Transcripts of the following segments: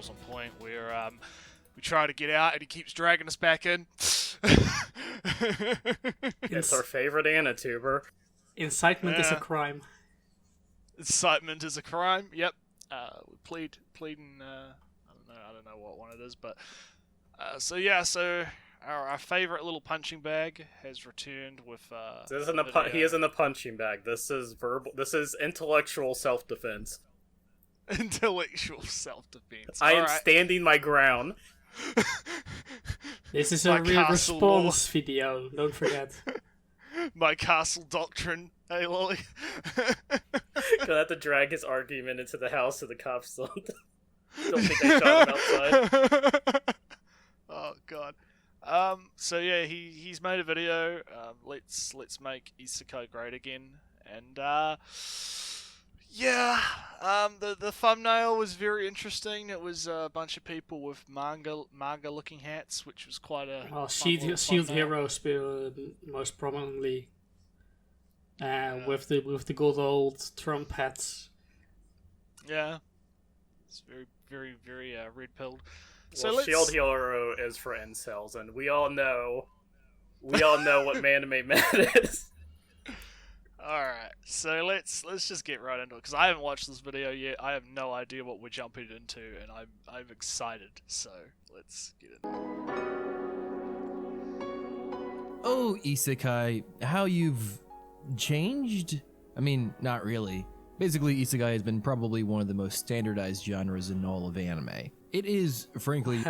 on point where we try to get out and he keeps dragging us back in. It's our favorite Anatuber. Incitement is a crime. Incitement is a crime. Yep. We pleading. I don't know what one it is, but so our favorite little punching bag has returned with. He is in the punching bag. This is verbal. This is intellectual self-defense. Intellectual self-defense. I am standing my ground. This is a real response video. Don't forget. My castle doctrine, hey Lolly. Gonna have to drag his argument into the house so the cops don't think they shot him outside. Oh god. So yeah, he's made a video. Let's make Isekai great again, and the thumbnail was very interesting. It was a bunch of people with manga looking hats, which was quite a Shield Hero most prominently, with the good old Trump hats. Yeah, it's very very very red pilled. So Shield Hero is for incels, and we all know what Man-Made Mad is. Alright, so let's just get right into it, because I haven't watched this video yet. I have no idea what we're jumping into, and I'm excited, so let's get into it. Oh, Isekai, how you've changed? I mean, not really. Basically, Isekai has been probably one of the most standardized genres in all of anime. It is, frankly...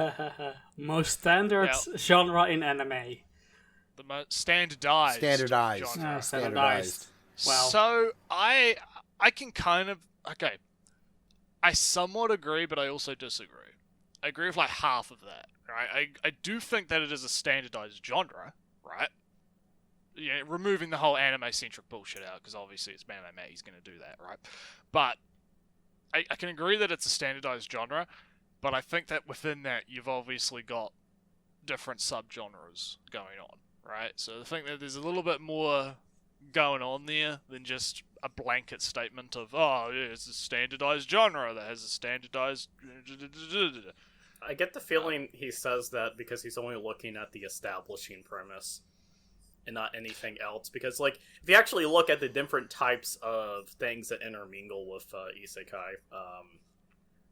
most standard genre in anime. The most standardized. Standardized. Standardized. Wow. So I can kind of I somewhat agree, but I also disagree. I agree with like half of that. Right? I do think that it is a standardized genre, right? Yeah, removing the whole anime-centric bullshit out, because obviously it's anime, he's going to do that, right? But I can agree that it's a standardized genre, but I think that within that you've obviously got different subgenres going on, right? So I think that there's a little bit more going on there than just a blanket statement of, oh, yeah, it's a standardized genre that has a standardized... I get the feeling he says that because he's only looking at the establishing premise and not anything else. Because, like, if you actually look at the different types of things that intermingle with Isekai,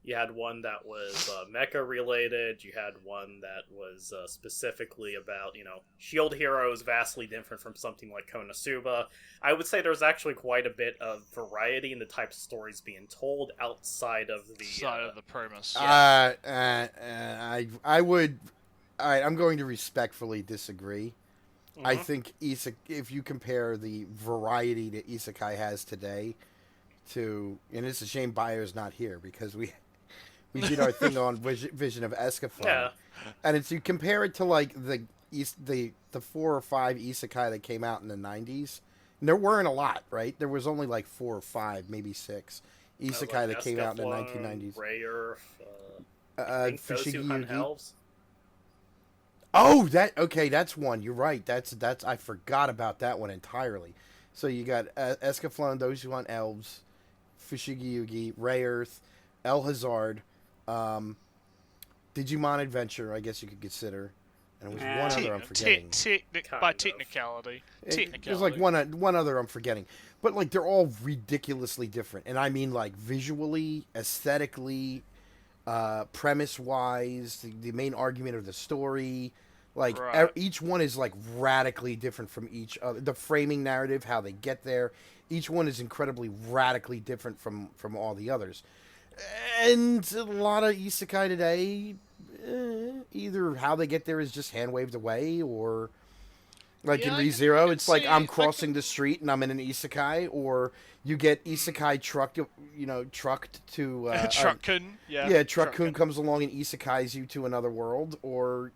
you had one that was mecha related. You had one that was specifically about, shield heroes, vastly different from something like Konosuba. I would say there's actually quite a bit of variety in the types of stories being told outside of the premise. Yeah. I would. All right, I'm going to respectfully disagree. Mm-hmm. I think if you compare the variety that Isekai has today to, and it's a shame Bayer's not here because we did our thing on Vision of Escaflowne, and it's you compare it to like the 4 or 5 Isekai that came out in the 90s. And there weren't a lot, right? There was only like 4 or 5, maybe 6 Isekai that came out in the 1990s. Rayer, Fushigi Yugi. Elves. Oh, that's one. You're right. That's I forgot about that one entirely. So you got Escaflowne, Those Who Hunt Elves, Fushigi Yugi, Rayearth, El Hazard, Digimon Adventure, I guess you could consider. And there was one other I'm forgetting. By technicality. There's like one other I'm forgetting. But like they're all ridiculously different. And I mean like visually, aesthetically, premise-wise, the main argument of the story. Like each one is like radically different from each other. The framing narrative, how they get there, each one is incredibly radically different from all the others. And a lot of Isekai today, either how they get there is just hand waved away, or like in ReZero, it's like I'm crossing the street and I'm in an Isekai, or you get Isekai trucked to Truck-kun, Truck-kun comes along and Isekais you to another world, or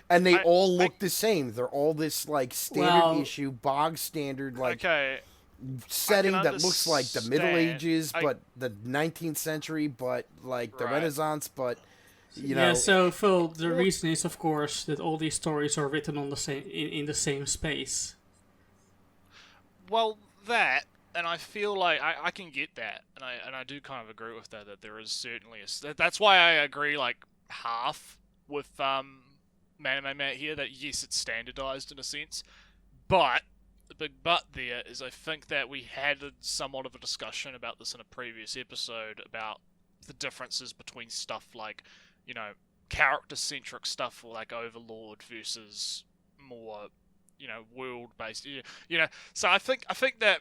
and they all look the same. They're all this like standard issue, bog standard setting that looks like the Middle Ages, but the 19th century, but like the Renaissance, but Yeah, so Phil, the reason is of course that all these stories are written on the same in the same space. Well, that, and I feel like I can get that, and I do kind of agree with that. That there is certainly that's why I agree like half with Manime Matt here. That yes, it's standardized in a sense, but the big but there is I think that we had somewhat of a discussion about this in a previous episode about the differences between stuff like, you know, character-centric stuff like Overlord versus more, you know, world-based. You know, so I think that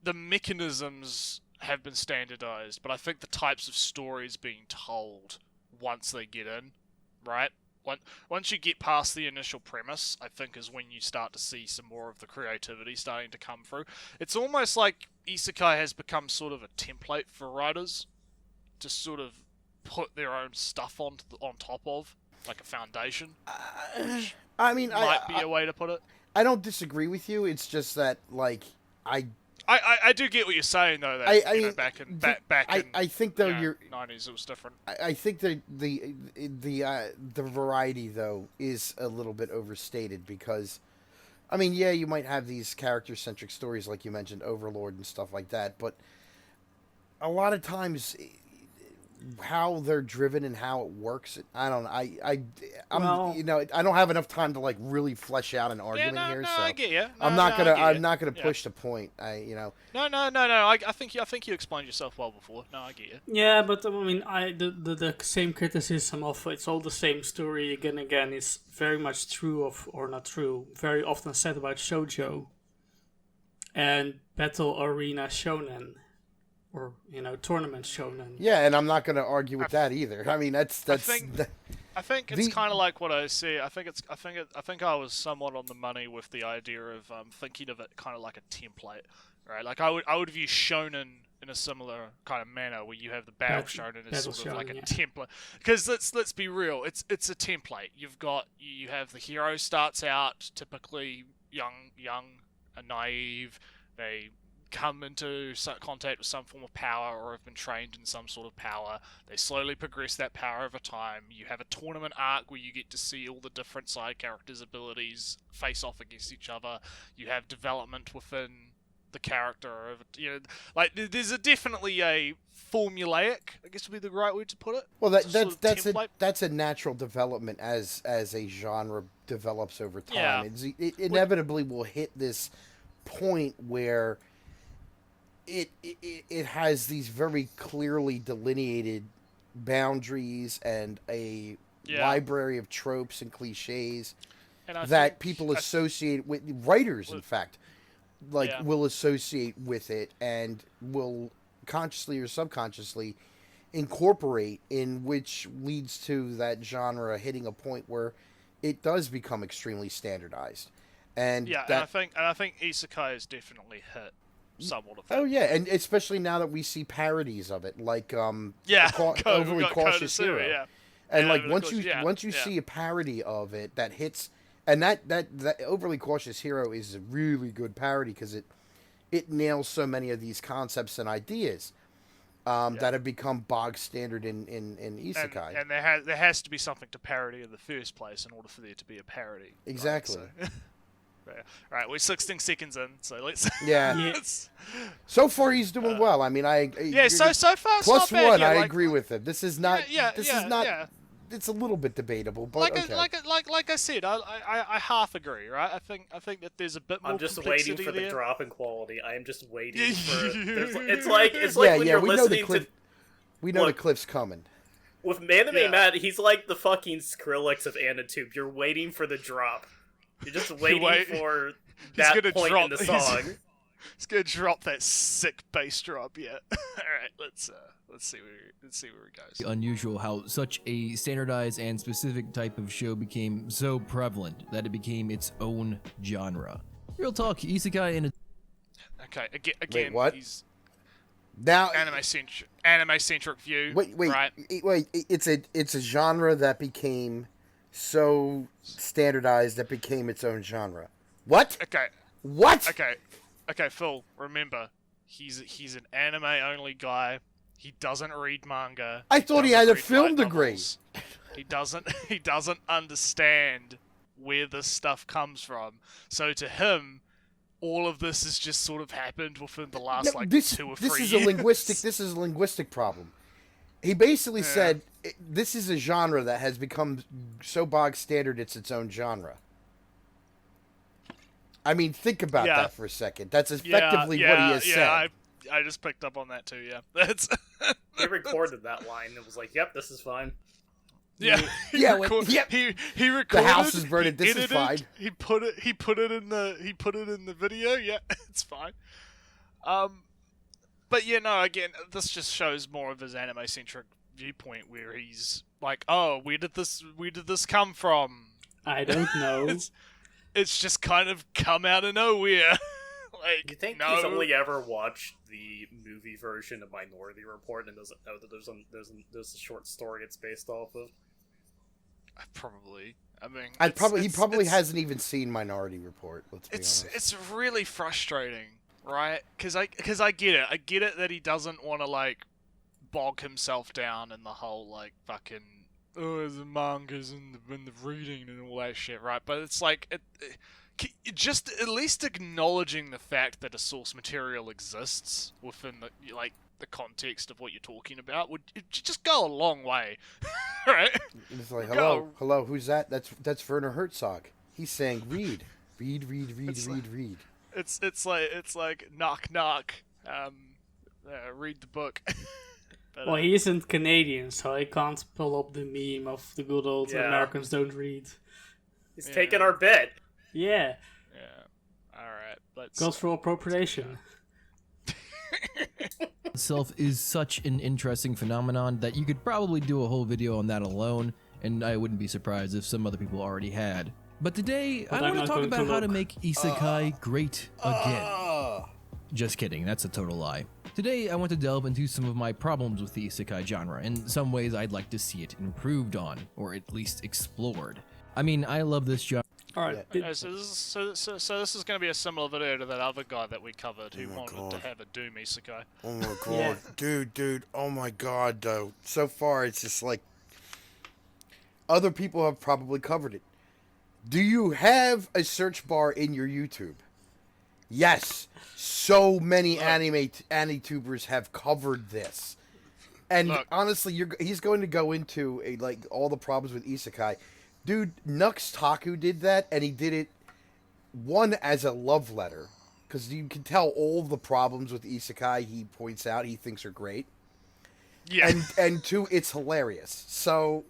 the mechanisms have been standardized, but I think the types of stories being told once they get in, right? Once you get past the initial premise, I think is when you start to see some more of the creativity starting to come through. It's almost like Isekai has become sort of a template for writers to sort of put their own stuff on top of, like a foundation. I mean, Might be a way to put it. I don't disagree with you. It's just that, like, I do get what you're saying though. That I you know, mean, back in I think though you know, you're 90s it was different. I think the variety though is a little bit overstated because, I mean, yeah, you might have these character-centric stories like you mentioned, Overlord and stuff like that, but a lot of times how they're driven and how it works, I don't know. I'm you know, I don't have enough time to like really flesh out an argument here. So I get you. I'm not gonna push the point. You know. No. I think you explained yourself well before. No, I get you. Yeah, but I mean, the same criticism of it's all the same story again and again is very much true of, or not true, very often said about shoujo and battle arena shonen. Or, you know, tournament shonen. Yeah, and I'm not going to argue with that either. I mean, that's. I think it's kind of like what I say. I think I was somewhat on the money with the idea of thinking of it kind of like a template, right? Like I would view shonen in a similar kind of manner, where you have the battle shonen as sort of like a template. Because let's be real, it's a template. You have the hero starts out typically young and naive. They come into contact with some form of power or have been trained in some sort of power. They slowly progress that power over time. You have a tournament arc where you get to see all the different side characters' abilities face off against each other. You have development within the character. You know, like there's definitely a formulaic, I guess would be the right word to put it. Well, that's a natural development as a genre develops over time. Yeah. It inevitably will hit this point where it has these very clearly delineated boundaries and a library of tropes and cliches that people associate with writers, in fact, will associate with it and will consciously or subconsciously incorporate, in which leads to that genre hitting a point where it does become extremely standardized. And I think Isekai has definitely hit somewhat of that. Oh yeah, and especially now that we see parodies of it, like Overly Cautious Hero. Yeah. And like once you see a parody of it that hits, and that Overly Cautious Hero is a really good parody because it nails so many of these concepts and ideas that have become bog standard in Isekai. And there has to be something to parody in the first place in order for there to be a parody. Exactly. Right? So. Right, we're 16 seconds in, so let's. Yeah. So far, he's doing well. I mean, so far, plus it's not bad. one. I agree with it. This is not. This is not. It's a little bit debatable, but okay. Like I said, I half agree, right? I think that there's a bit more. I'm just waiting for the drop in quality. I am just waiting for. It's like when you're listening to. We know the cliff's coming. With Manime Matt, he's like the fucking Skrillex of Anitube. You're waiting for the drop. You're just waiting for that point in the song. He's gonna drop that sick bass drop. Yeah. All right. Let's see where it goes. Unusual how such a standardized and specific type of show became so prevalent that it became its own genre. Real talk, Isekai in a. Okay. Again. Wait, what? He's now anime-centric view. Wait. Right? Wait. It's a genre that became so standardized that became its own genre. What? Okay. What? Okay, Phil, remember, he's an anime-only guy. He doesn't read manga. I thought he had a film degree. He doesn't understand where this stuff comes from. So to him, all of this has just sort of happened within the last No, like this 2 or 3 this is years. this is a linguistic problem. He basically said this is a genre that has become so bog standard it's its own genre. I mean, think about Yeah. that for a second. That's effectively what he has said. I just picked up on that too. Yeah, that's He recorded that line and was like, "Yep, this is fine." yeah. Yeah, yep. He recorded. house is burning, he this is edited, fine. He put it in the video. Yeah, it's fine. But yeah, no. Again, this just shows more of his anime-centric viewpoint, where he's like, "Oh, where did this come from?" I don't know. It's just kind of come out of nowhere. Like, You think no. he's only ever watched the movie version of Minority Report and doesn't know that there's a short story it's based off of? Probably. I mean, He probably hasn't even seen Minority Report. Let's be honest. It's really frustrating, right? Because I get it. I get it that he doesn't want to like bog himself down in the whole like fucking the mangas and the reading and all that shit, right? But it's like just at least acknowledging the fact that a source material exists within the context of what you're talking about would just go a long way, right? It's like, Go. hello, who's that? That's Werner Herzog. He's saying, read. It's Read. It's like knock knock. Read the book. But, Well, he isn't Canadian, so I can't pull up the meme of the good old Yeah. Americans don't read. He's Yeah. taking our bit. Yeah, yeah. All right. Let's. cultural appropriation. Itself is such an interesting phenomenon that you could probably do a whole video on that alone, and I wouldn't be surprised if some other people already had. But today, But I I'm want to not talk going to about how to look. make isekai great again. Just kidding, that's a total lie. Today, I want to delve into some of my problems with the isekai genre, and some ways I'd like to see it improved on, or at least explored. I mean, I love this genre. All right, So this is going to be a similar video to that other guy that we covered who Oh my wanted God. to have a Doom isekai. Oh my god, Yeah. dude, oh my god, though. So far, it's just like other people have probably covered it. Do you have a search bar in your YouTube? Yes, so many anime-tubers have covered this, and Look. honestly, he's going to go into all the problems with isekai. Dude, Nux Taku did that, and he did it one as a love letter. Because you can tell all the problems with isekai he points out he thinks are great. Yeah. And two, it's hilarious. So,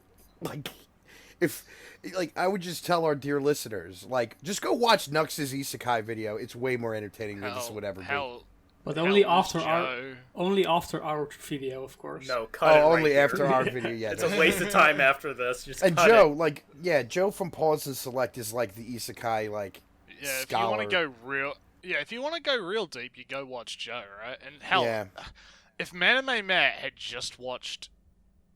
I would just tell our dear listeners, just go watch Nux's isekai video. It's way more entertaining than this would ever be. but only hell after was our Joe? video, of course. No, cut it Oh, right only here. after our video, yeah. It's a waste of time after this. Just And cut Joe, it. Joe from Pause and Select is like the isekai, Yeah, if you scholar. want to go real, if you want to go real deep, you go watch Joe, right? And hell, Yeah. if Manime Matt had just watched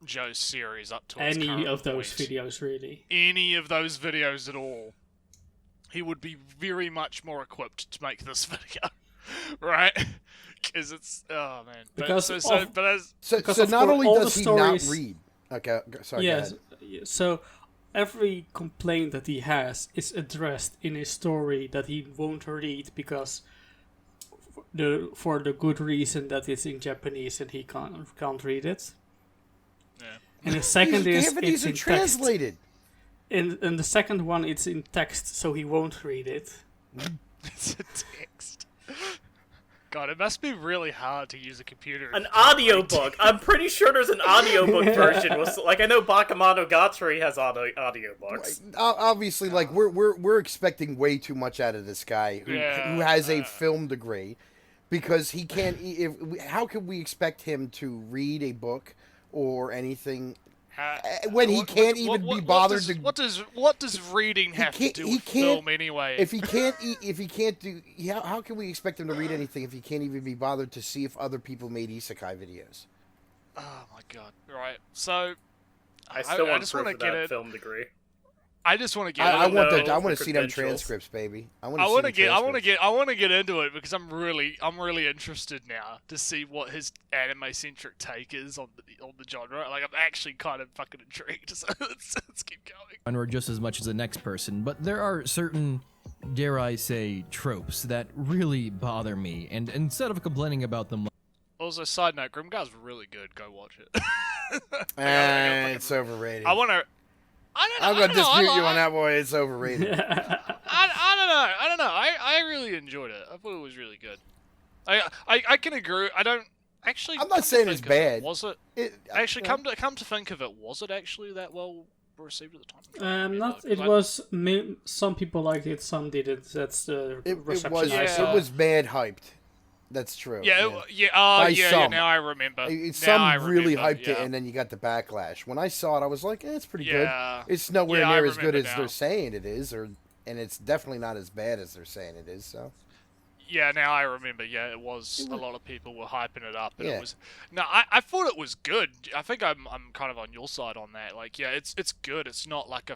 Joe's series up to its Any current of those point, videos, really. any of those videos at all, he would be very much more equipped to make this video, right? Because it's but Because so, of- but as So Because so of not course, only all does the he not stories- read... Okay, sorry, go Yes. ahead. So every complaint that he has is addressed in his story that he won't read because for the good reason that it's in Japanese and he can't read it. yeah. And the second These is Japanese it's are in text. translated. In the second one, it's in text, so he won't read it. It's a text. God, it must be really hard to use a computer. An audiobook. I'm pretty sure there's an audiobook version. I know Bakemonogatari has audiobooks. Obviously, we're expecting way too much out of this guy who has a film degree, because he can't. How can we expect him to read a book or anything when he can't even be bothered to? What does reading have to can't- do he with can't- film anyway? If he can't do, how can we expect him to read anything if he can't even be bothered to see if other people made isekai videos? Oh my god! Right, so I still want just proof want of to get that it. film degree. I just want to get. I it. want know I want the to see them credentials. transcripts, baby. I I want want to to get into it because I'm really interested now to see what his anime centric take is on the genre. Like, I'm actually kind of fucking intrigued. So let's keep going. Or just as much as the next person, but there are certain dare I say, tropes that really bother me, and instead of complaining about them, Also, side note, Grimgar's really good. Go watch it. It's overrated. I want to. I'm gonna dispute you on that, boy. It's overrated. I don't know. I really enjoyed it. I thought it was really good. I can agree. I don't actually. I'm not saying it's bad. Was it? Actually, come to think of it, was it actually that well received at the time? Not. It was. Some people liked it, some didn't. That's the reception I saw. It was bad hyped. That's true. Yeah. Now I remember. Some really hyped it, yeah. and then you got the backlash. When I saw it, I was like, it's pretty Yeah. good. It's nowhere Yeah, I near as good remember as now. they're saying it is, and it's definitely not as bad as they're saying it is. So Yeah, now I remember. Yeah, it was. A lot of people were hyping it up, and Yeah. it was. No, I thought it was good. I think I'm kind of on your side on that. Like, yeah, it's good. It's not like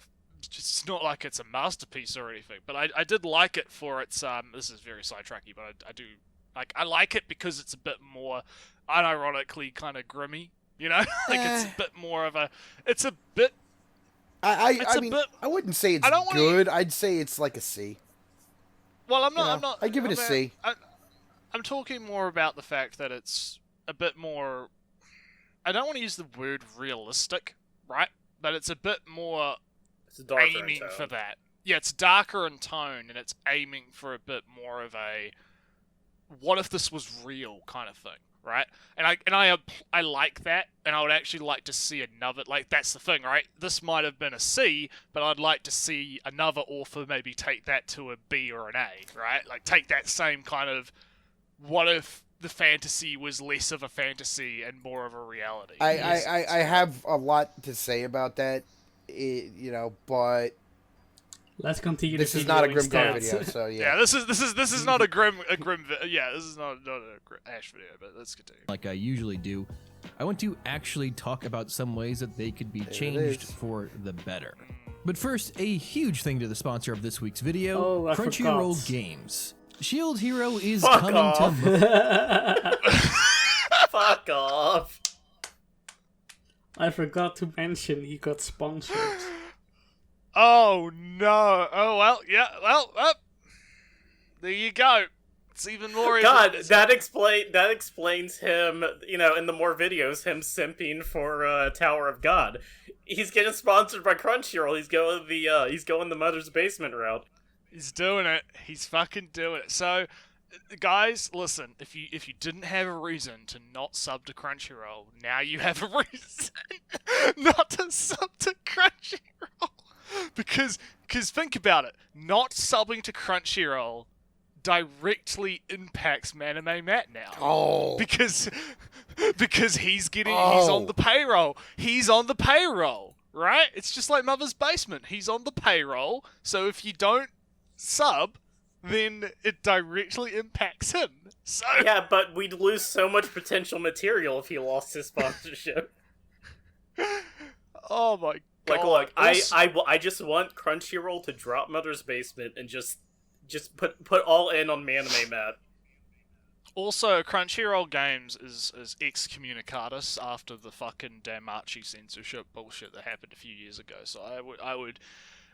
it's a masterpiece or anything. But I did like it for its. This is very sidetracky, but I do like. I like it because it's a bit more, unironically, kind of grimy. You know, like it's a bit more of a. It's a bit. I mean, I wouldn't say it's I don't wanna- good. I'd say it's like a C. Well, I'm not. You know, I'm not. I give it a C. I'm talking more about the fact that it's a bit more. I don't want to use the word realistic, right? But it's a bit more It's darker in aiming tone. for that. Yeah, it's darker in tone, and it's aiming for a bit more of a what if this was real kind of thing, right? And I like that, and I would actually like to see another. Like that's the thing, right? This might have been a C, but I'd like to see another author maybe take that to a B or an A, right? Like take that same kind of what if the fantasy was less of a fantasy and more of a reality. I have a lot to say about that, but Let's continue. this the is not a video Grimgar instead. video, so Yeah, yeah. this is not a grim yeah, this is not a Ash video, but let's continue. like I usually do, I want to actually talk about some ways that they could be it changed is. for the better. But first, a huge thing to the sponsor of this week's video, Oh, I Crunchyroll forgot. Games. Shield Hero is Fuck coming off. to Fuck off. I forgot to mention he got sponsored. Oh no! Oh well, yeah, well, there you go. It's even more. God, that explains him. In the more videos, him simping for Tower of God. He's getting sponsored by Crunchyroll. He's going the Mother's Basement route. He's doing it. He's fucking doing it. So, guys, listen. If you didn't have a reason to not sub to Crunchyroll, now you have a reason not to sub to Crunchyroll. Because think about it. Not subbing to Crunchyroll directly impacts Manime Matt now. Oh, Because he's on the payroll. He's on the payroll, right? It's just like Mother's Basement. He's on the payroll. So if you don't sub, then it directly impacts him. So Yeah, but we'd lose so much potential material if he lost his sponsorship. oh my god. Look, Also- I just want Crunchyroll to drop Mother's Basement and just put all in on Manime Matt. Also, Crunchyroll Games is excommunicatus after the fucking Damachi censorship bullshit that happened a few years ago. So I would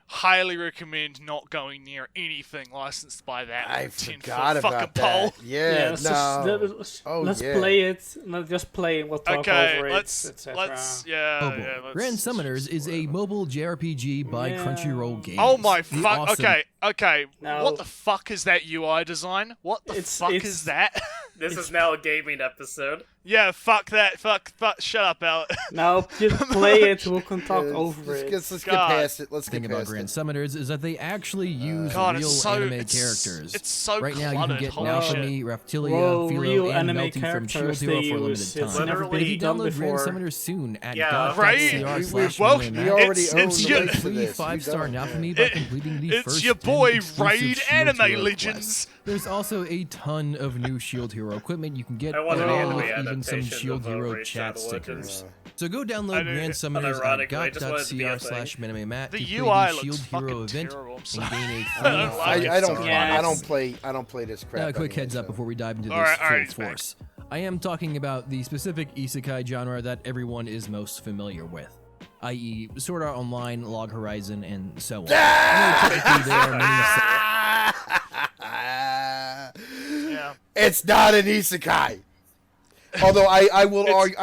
highly recommend not going near anything licensed by that. I 10 forgot foot fucking about pole. that. Yeah, let's no. just, Oh, let's yeah. play it. Let's just play and we'll talk Okay, over it, let's etc. let's Mobile. Grand Summoners is a mobile JRPG by Yeah. Crunchyroll Games. Oh my The fuck! awesome- Okay. No. What the fuck is that UI design? What the fuck it's- is that? This is now a gaming episode. Yeah, fuck that. Fuck. Shut up, Al. Now just play it. We can talk Yeah, over it. Let's get God. past it. Let's The thing get about past Grand it. Summoners is that they actually use God, real it's so anime characters. characters. It's so right now, you cluttered. can get Holy Naofumi, shit. Raptilia, Whoa, Philo, real and anime Melty from Shield characters Hero they for a limited use. It's time. never Literally If you been done download Grand before. Summoners soon at Yeah, right? Well, We god.cr/manime, already It's- own it's the your- rights to free this. 5-star We don't. Naofumi by completing the It's first your 10 boy exclusive Raid Shield Anime Hero Legends. quests. There's also a ton of new Shield Hero equipment you can get, I want an along anime with even some adaptation Shield of Hero Raid chat Shadow Legends. stickers. So go download I know- Grand Summoners at unironically, I just wanted it to be a GOT.cr/ManimeMatt The to play UI the looks Shield Hero fucking event terrible. I'm and sorry. gain a I free don't like it. I don't. Sorry. Yeah, I don't play this crap. a quick anyway, heads up so. before we dive into this Alright, full alright, back. force. I am talking about the specific isekai genre that everyone is most familiar with, i.e. Sword Art Online, Log Horizon, and so on. I know typically there are many It's not an isekai. Although I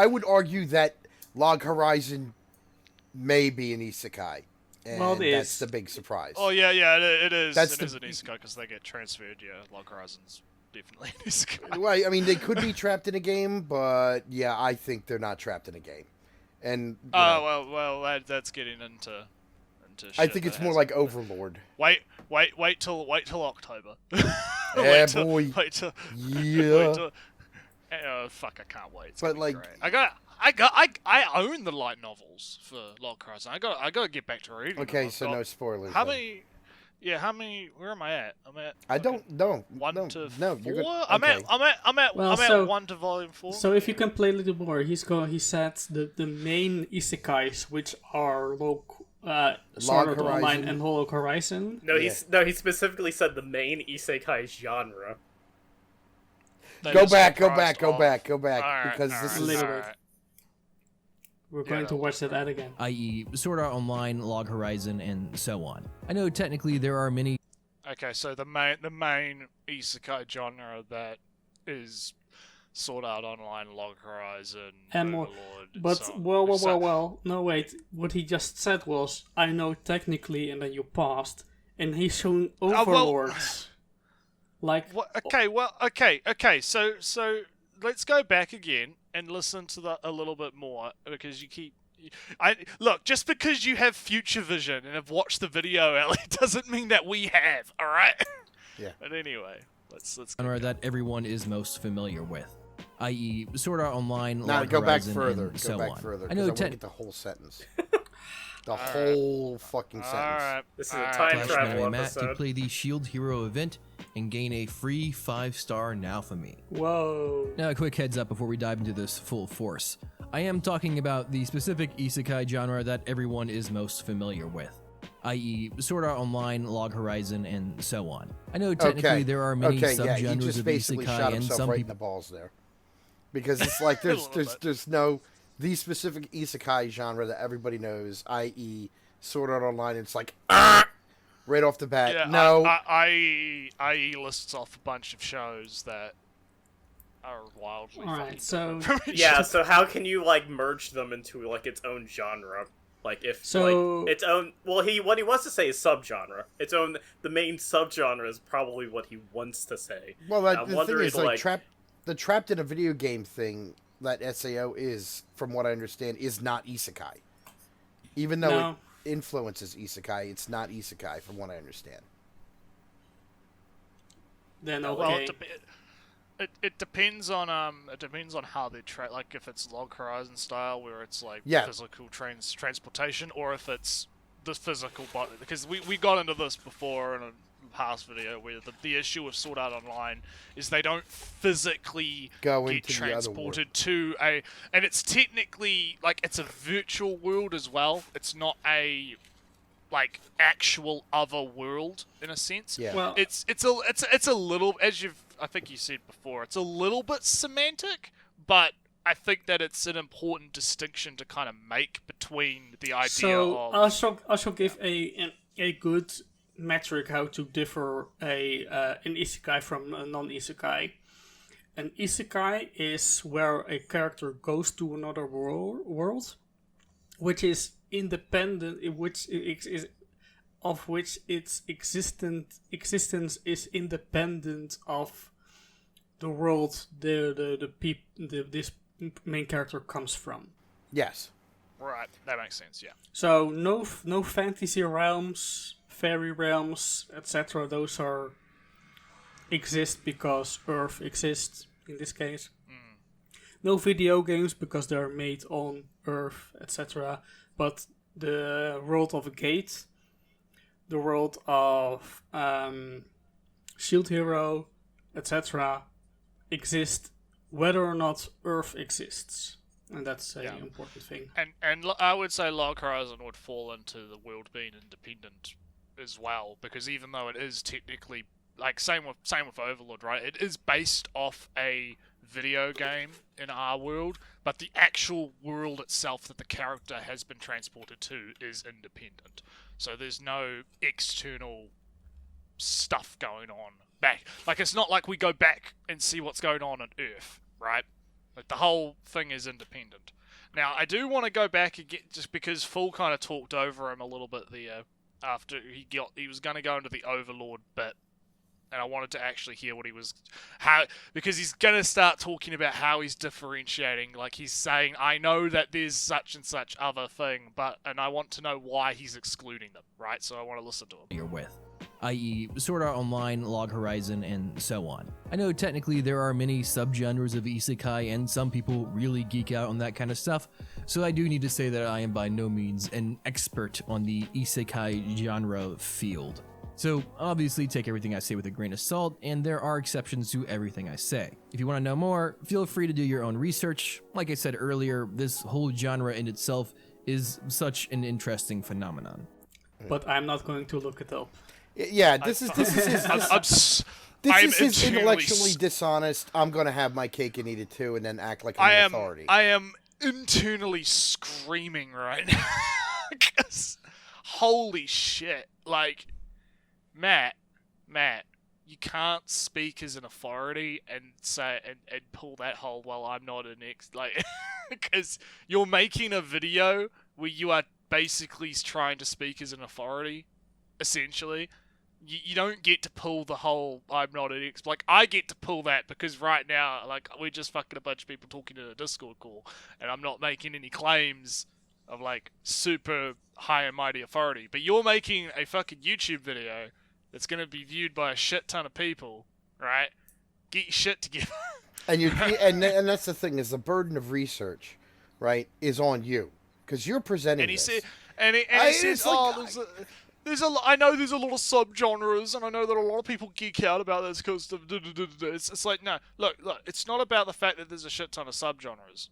would argue that Log Horizon may be an isekai. And Well, it that's is. the big surprise. Oh yeah, it is. That's It is the- an isekai because they get transferred. Yeah, Log Horizon's definitely an isekai. Well, I mean, they could be trapped in a game, but yeah, I think they're not trapped in a game. And you know, Well, that's getting into. I shit think it's that more has- like Overlord. Wait till October. Yeah, boy. Wait till. Yeah. Oh fuck! I can't wait. It's But, gonna be like- great. I own the light novels for Log Horizon. I got to get back to reading. them. Okay, I've so got- no spoilers. How then. many? Yeah, how many? Where am I at? I'm at. I don't know. One no, to no, four. you're good. I'm Okay. Well, I'm so- at 1 to volume 4. So if you can play a little more, he said the main isekais, which are Sword Art Online Horizon. and Hollow Horizon. No, he specifically said the main isekai genre. That Go is back, comprised of- go back, Alright, because alright, this is Little alright. bit. We're going to watch that ad again. i.e., Sword Art Online, Log Horizon, and so on. I know technically there are many Okay, so the main isekai genre that is Sword Art Online, Log Horizon, And more. Overlord, and But, so on. well. No, wait. What he just said was, I know technically, and then you paused. And he's shown well- overlords. Like, Okay. So let's go back again and listen to that a little bit more because you keep. Look, just because you have future vision and have watched the video, Ellie, doesn't mean that we have. All right. Yeah. But anyway, let's go. genre that everyone is most familiar with, i.e., Sword Art Online, Now Log go back Horizon, further. and Go so back on. further. I 'Cause know I want to tech get the whole sentence. The whole fucking All sentence. right. This is a all right. time Flash travel Anime Matt to episode. play the Shield Hero event and gain a free 5-star Naofumi. whoa. Now, a quick heads up before we dive into this full force. I am talking about the specific isekai genre that everyone is most familiar with, i.e., Sword Art Online, Log Horizon, and so on. I know technically Okay. there are many Okay, yeah, he subgenres just of basically isekai, shot and himself some right in people. the balls there. Because it's like there's little there's bit. there's no the specific isekai genre that everybody knows, i.e. Sword Art Online. It's like right off the bat. Yeah, no, IE lists off a bunch of shows that are wildly. Alright, fucking so. different from each Yeah, other. so how can you like merge them into like its own genre? Like if So- like its own what he wants to say is subgenre. Its own the main subgenre is probably what he wants to say. well, I'm the thing wondering, is like the trapped in a video game thing that SAO is, from what I understand, is not isekai. Even though No. it influences isekai, it's not isekai, from what I understand. Then Well, Well, okay. it depends on how they like if it's Log Horizon style where it's like Yeah. physical transportation or if it's the physical body, because we got into this before in a past video where the issue with Sword Art Online is they don't physically Go get into the other transported to a, and it's technically like it's a virtual world as well. It's not a like actual other world in a sense. Yeah. Well, It's a little, as I think you said before, it's a little bit semantic, but I think that it's an important distinction to kind of make between the idea so of I shall give a good metric how to differ an isekai from a non-isekai. An isekai is where a character goes to another world, which is independent, in which is of which its existence is independent of the world this main character comes from. Yes. right. That makes sense. Yeah. So no fantasy realms, fairy realms, etc. Those are exist because Earth exists in this case. No video games because they're made on Earth, etc. But the world of a Gate, the world of Shield Hero, etc. exist whether or not Earth exists, and that's an Yeah. important thing. And I would say Log Horizon would fall into the world being independent as well, because even though it is technically like same with Overlord, right? It is based off a video game in our world, but the actual world itself that the character has been transported to is independent. So there's no external stuff going on back. Like, it's not like we go back and see what's going on Earth, right? Like, the whole thing is independent. Now, I do want to go back again, just because Full kind of talked over him a little bit there after he was going to go into the Overlord bit, and I wanted to actually hear what he was, because he's going to start talking about how he's differentiating. Like, he's saying, I know that there's such and such other thing, and I want to know why he's excluding them, right? So I want to listen to him. You're with, i.e. Sword Art Online, Log Horizon, and so on. I know technically there are many subgenres of isekai, and some people really geek out on that kind of stuff, so I do need to say that I am by no means an expert on the isekai genre field. So obviously take everything I say with a grain of salt, and there are exceptions to everything I say. If you want to know more, feel free to do your own research. Like I said earlier, this whole genre in itself is such an interesting phenomenon. But I'm not going to look it up. Yeah, this is his, I'm his internally intellectually dishonest. I'm gonna have my cake and eat it too, and then act like an authority. I am internally screaming right now. 'Cause holy shit! Like, Matt, you can't speak as an authority and say and pull that whole, well, I'm not an like, because you're making a video where you are basically trying to speak as an authority, essentially. You don't get to pull the whole, I'm not an like, I get to pull that because right now, like, we're just fucking a bunch of people talking in a Discord call, and I'm not making any claims of, like, super high and mighty authority. But you're making a fucking YouTube video that's gonna be viewed by a shit ton of people, right? Get your shit together. And and that's the thing, is the burden of research, right, is on you, because you're presenting And he this. said, and he says, I know there's a lot of subgenres, and I know that a lot of people geek out about this because it's like, no, look, it's not about the fact that there's a shit ton of subgenres.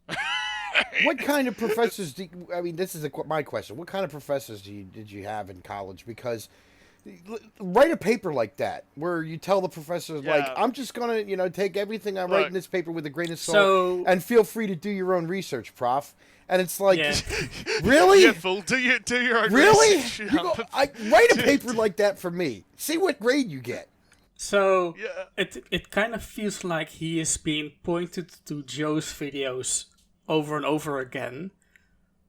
What kind of professors this is my question. What kind of professors did you have in college? Because write a paper like that where you tell the professors, like, I'm just gonna, take everything I write in this paper with a grain of salt, and feel free to do your own research, prof. And it's like, really? Yeah, Phil, do your own really? research. Write a paper like that for me. See what grade you get. So it kind of feels like he is being pointed to Joe's videos over and over again,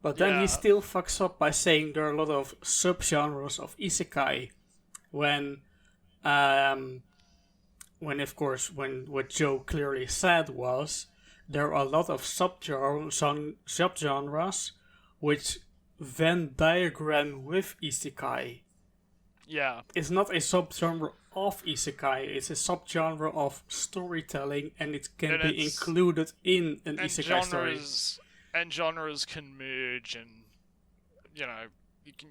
but then he still fucks up by saying there are a lot of subgenres of isekai, when what Joe clearly said was there are a lot of subgenres which Venn diagram with isekai. Yeah. It's not a subgenre of isekai, it's a subgenre of storytelling, and it can be included in an isekai story. And genres can merge, and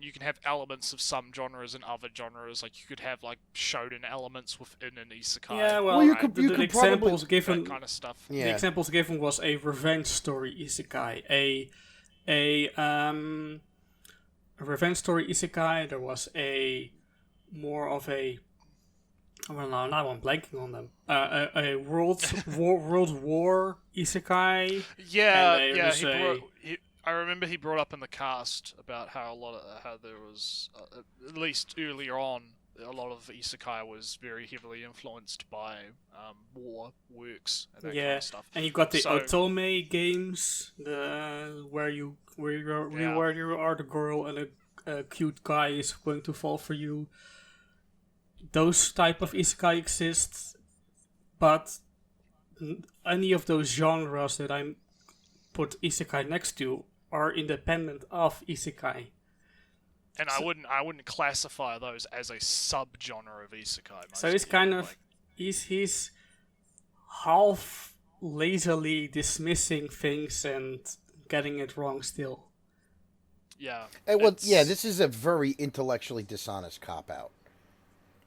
you can have elements of some genres and other genres. Like, you could have, like, shonen elements within an isekai. Yeah, well, you could examples given, that kind of stuff. Yeah. The examples given was a revenge story isekai, a revenge story isekai. There was a more of a, well, no, now I'm blanking on them. A world war isekai. Yeah. I remember he brought up in the cast about how there was, at least earlier on, a lot of isekai was very heavily influenced by war works and that kind of stuff. And you got the Otome games, where you are the girl and a cute guy is going to fall for you. Those type of isekai exist, but any of those genres that I put isekai next to are independent of isekai. And I wouldn't classify those as a subgenre of isekai. So it's kind of he's half lazily dismissing things and getting it wrong still. Yeah. This is a very intellectually dishonest cop-out.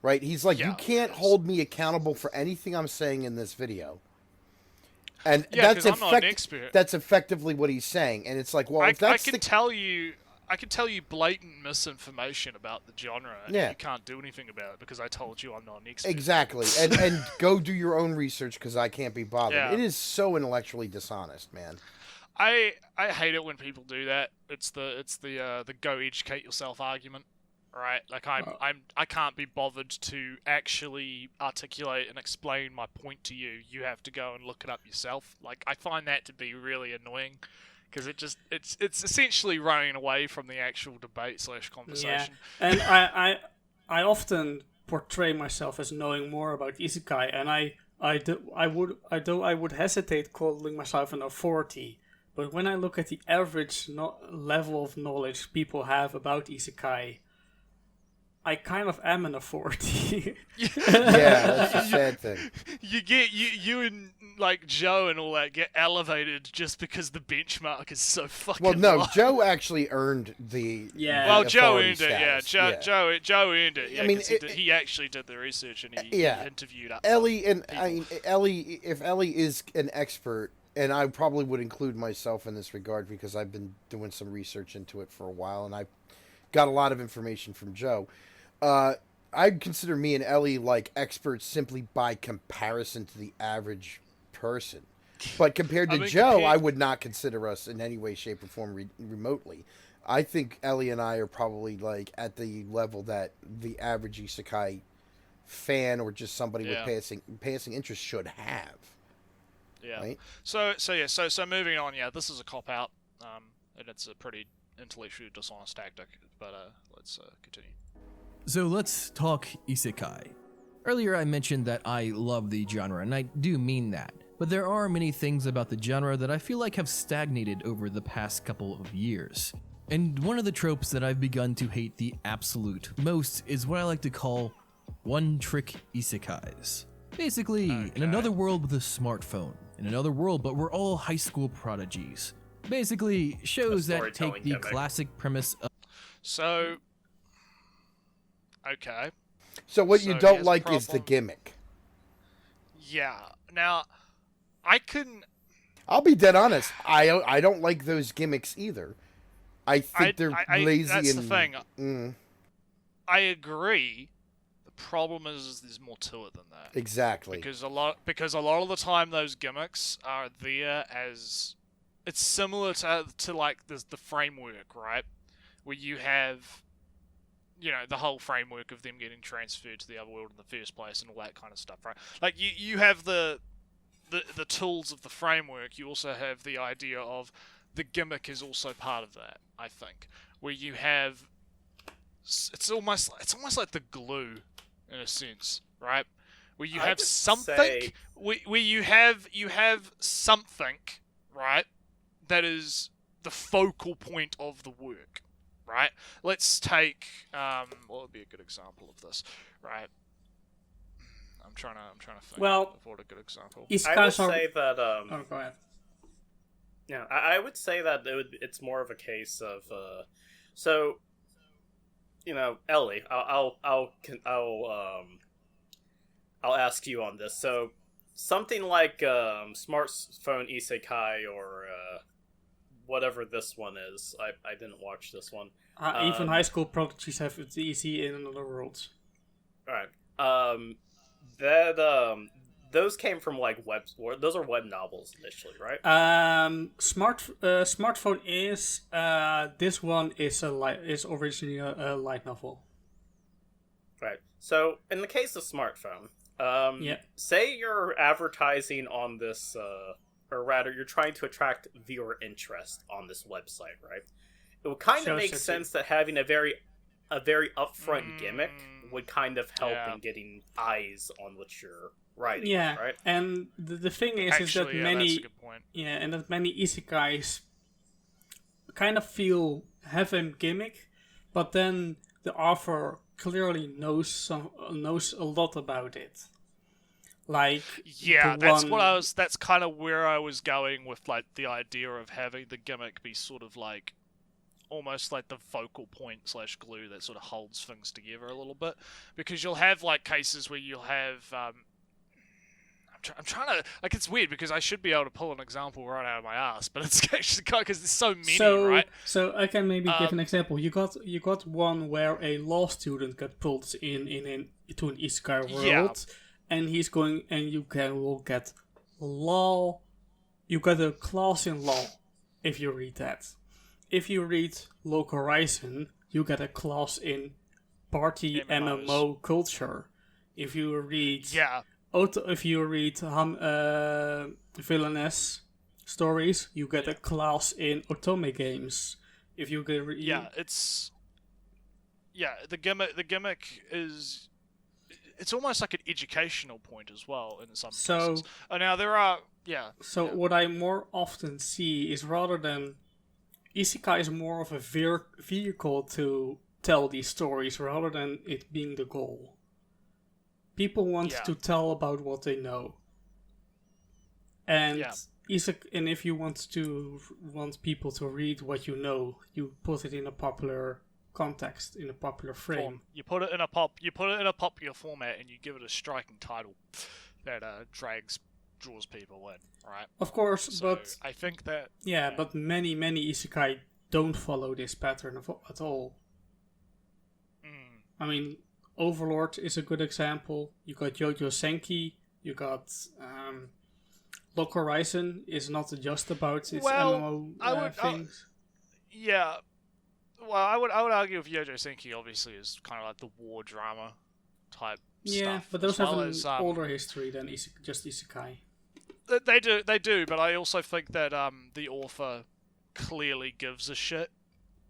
Right? He's like, you can't hold me accountable for anything I'm saying in this video. And that's I'm not an expert. That's effectively what he's saying. And it's like, well, if that's I can tell you blatant misinformation about the genre, and you can't do anything about it because I told you I'm not an expert. Exactly. and go do your own research because I can't be bothered. Yeah. It is so intellectually dishonest, man. I hate it when people do that. It's the go educate yourself argument. right? Like I can't be bothered to actually articulate and explain my point to you. You have to go and look it up yourself. Like I find that to be really annoying because it's essentially running away from the actual debate / conversation. Yeah, and I often portray myself as knowing more about isekai, and I would hesitate calling myself an authority. But when I look at the average level of knowledge people have about isekai, I kind of am an authority. Yeah, that's a sad thing. You and like Joe and all that get elevated just because the benchmark is so fucking Well, no, low. Joe actually earned the Yeah. Well, the Joe authority earned it. Yeah, status. Joe earned it. Yeah, I mean, 'cause he actually did the research and he interviewed up. Ellie and Ellie. If Ellie is an expert, and I probably would include myself in this regard because I've been doing some research into it for a while, and I got a lot of information from Joe. I'd consider me and Ellie like experts simply by comparison to the average person. But compared to Joe, I would not consider us in any way, shape, or form remotely. I think Ellie and I are probably like at the level that the average isekai fan or just somebody with passing interest should have. Yeah. Right? So moving on. Yeah, this is a cop out, and it's a pretty intellectually dishonest tactic. But let's continue. So let's talk isekai. Earlier I mentioned that I love the genre, and I do mean that. But there are many things about the genre that I feel like have stagnated over the past couple of years. And one of the tropes that I've begun to hate the absolute most is what I like to call one-trick isekais. Basically, in another world with a smartphone, in another world but we're all high school prodigies. Basically, shows that take the classic premise of... So... Okay. So what you don't like is the gimmick. Yeah. Now, I couldn't... I'll be dead honest. I don't like those gimmicks either. I think they're lazy. That's and the thing. I agree. The problem is there's more to it than that. Exactly. Because a lot of the time those gimmicks are there as... It's similar to like the framework, right? Where you have... You know, the whole framework of them getting transferred to the other world in the first place and all that kind of stuff, right? Like, you have the tools of the framework, you also have the idea of the gimmick is also part of that, I think. Where you have... It's almost like the glue, in a sense, right? Where you have something... Where you have something, right, that is the focal point of the work. Right. Let's take what would be a good example of this, right? I'm trying to think of what a good example. I would say that. Oh, go ahead. Yeah, I would say that it's more of a case of. So, you know, Ellie, I'll ask you on this. So, something like smartphone isekai or whatever this one is. I didn't watch this one. Even high school prodigies have it easy in another world. Alright. Those came from like those are web novels initially, right? Smartphone is this one is originally a light novel. Right. So in the case of smartphone, say you're advertising on this or rather you're trying to attract viewer interest on this website, right? It would kind of make sense that having a very upfront gimmick would kind of help in getting eyes on what you're writing. Yeah, right. And the thing is that many that's a good point. and that many isekais kind of have a gimmick, but then the author clearly knows a lot about it. Like that's kind of where I was going with like the idea of having the gimmick be sort of like almost like the focal point / glue that sort of holds things together a little bit, because you'll have like cases where you'll have I'm trying to, like, it's weird because I should be able to pull an example right out of my ass, but it's actually because there's so many, right? So I can maybe give an example. You got one where a law student got pulled into an isekai world, and he's going, and you will get law. You get a class in law if you read that. If you read Local Horizon, you get a class in party MMOs. MMO culture. If you read villainous stories, you get a class in Otome games. If you get the gimmick is, it's almost like an educational point as well in some cases. Now there are what I more often see is, rather than isekai, is more of a vehicle to tell these stories rather than it being the goal. People want to tell about what they know, and and if you want people to read what you know, you put it in a popular context, in a popular frame. You put it in a popular format, and you give it a striking title that draws people in, right? Of course, so but I think that but many isekai don't follow this pattern at all. I mean, Overlord is a good example. You got Jojo Senki. You got Log Horizon is not just about its MMO things. Well, I would argue with Jojo Senki obviously is kind of like the war drama type stuff. Yeah, but those have an older history than just isekai. They do, but I also think that the author clearly gives a shit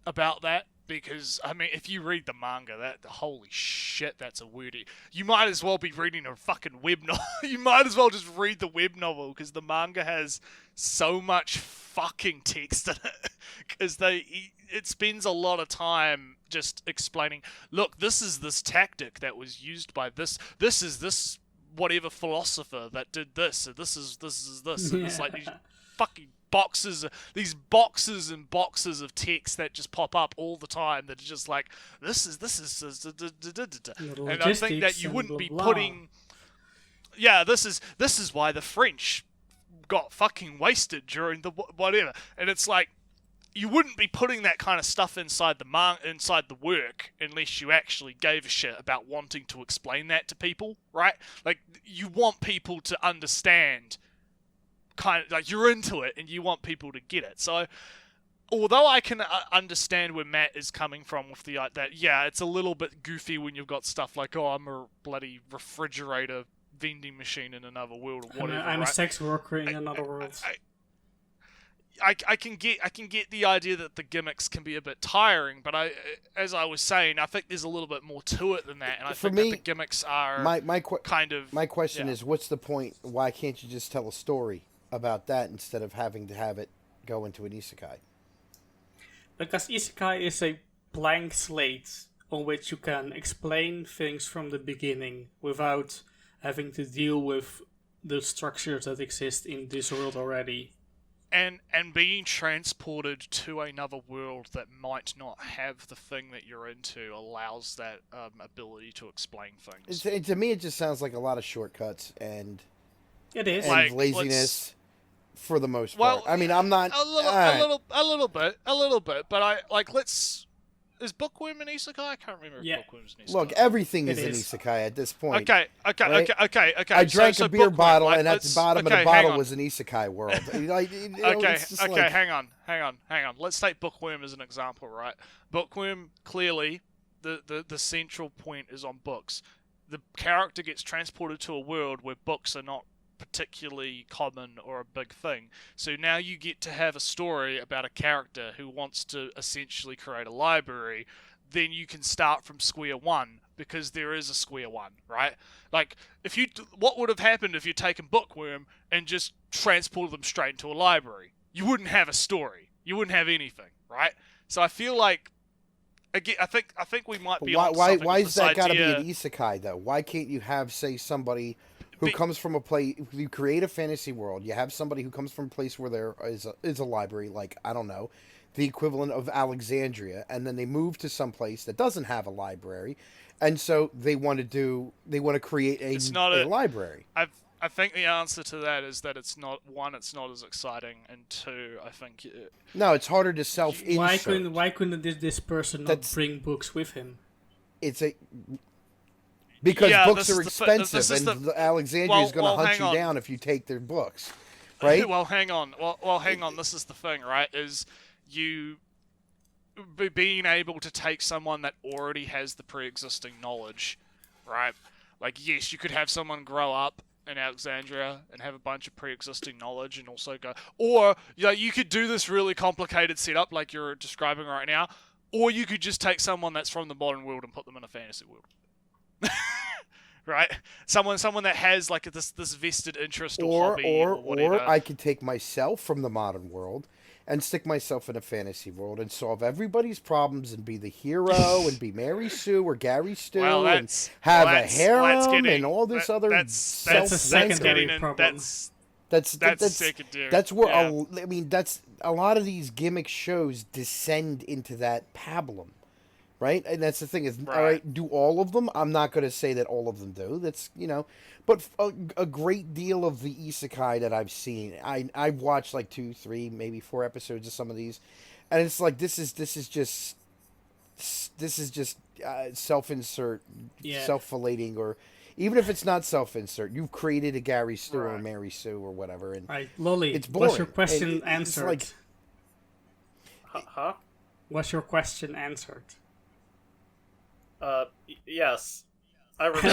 about that. Because, I mean, if you read the manga, holy shit, that's a wordy. You might as well be reading a fucking web novel. You might as well just read the web novel, because the manga has so much fucking text in it. Because it spends a lot of time just explaining, look, this is this tactic that was used by this is this whatever philosopher that did this, and this is this. And it's like these fucking these boxes and boxes of text that just pop up all the time that are just like, this is and I think that you wouldn't be putting this is why the French got fucking wasted during the whatever, and it's like, you wouldn't be putting that kind of stuff inside the work unless you actually gave a shit about wanting to explain that to people, right? Like, you want people to understand, kind of like, you're into it and you want people to get it. So although I can understand where Matt is coming from with the that it's a little bit goofy when you've got stuff like, oh, I'm a bloody refrigerator vending machine in another world or whatever. I'm a sex worker in another world. I can get the idea that the gimmicks can be a bit tiring, but as I was saying, I think there's a little bit more to it than that, and I think that the gimmicks are my question is, what's the point? Why can't you just tell a story about that instead of having to have it go into an isekai? Because isekai is a blank slate on which you can explain things from the beginning without having to deal with the structures that exist in this world already. And being transported to another world that might not have the thing that you're into allows that ability to explain things. To me, it just sounds like a lot of shortcuts and it is and laziness for the most part. I mean, I'm not a little bit, but is Bookworm an isekai? I can't remember if Bookworm's an isekai. Look, everything is an isekai at this point. Okay. I drank a beer bottle, and at the bottom of the bottle was an isekai world. Hang on. Let's take Bookworm as an example, right? Bookworm, clearly, the central point is on books. The character gets transported to a world where books are not particularly common or a big thing. So now you get to have a story about a character who wants to essentially create a library. Then you can start from square one, because there is a square one, right? Like, what would have happened if you'd taken Bookworm and just transported them straight into a library? You wouldn't have a story. You wouldn't have anything, right? So I feel like, again, I think we might be on something. Why is that got to be an isekai though? Why can't you have, say, somebody who comes from a place? You create a fantasy world. You have somebody who comes from a place where there is a library, like, I don't know, the equivalent of Alexandria, and then they move to some place that doesn't have a library, and so they want to create a library. I think the answer to that is that it's not as exciting, and two, I think no, it's harder to self-insert. Why couldn't this person not bring books with him? Because books are expensive, and Alexandria is going to hunt you down if you take their books, right? Well, hang on. Well, hang on. This is the thing, right? Is being able to take someone that already has the pre-existing knowledge, right? Like, yes, you could have someone grow up in Alexandria and have a bunch of pre-existing knowledge and also go, or you could do this really complicated setup like you're describing right now, or you could just take someone that's from the modern world and put them in a fantasy world. Right? Someone that has like this vested interest or hobby or whatever. Or I could take myself from the modern world and stick myself in a fantasy world and solve everybody's problems and be the hero and be Mary Sue or Gary Stu and have a harem and all this other that's a secondary problem. That's secondary. That's where I mean that's a lot of these gimmick shows descend into that pablum. Right? And that's the thing is, all right, do all of them? I'm not going to say that all of them do. That's, but a great deal of the isekai that I've seen, I've watched like 2, 3, maybe 4 episodes of some of these, and it's like, this is just self-insert, self-filleting, or even if it's not self-insert, you've created a Gary Stu or Mary Sue or whatever, and Lolly, it's boring. Was your question answered? Like, Huh? Was your question answered? Yes. I remember.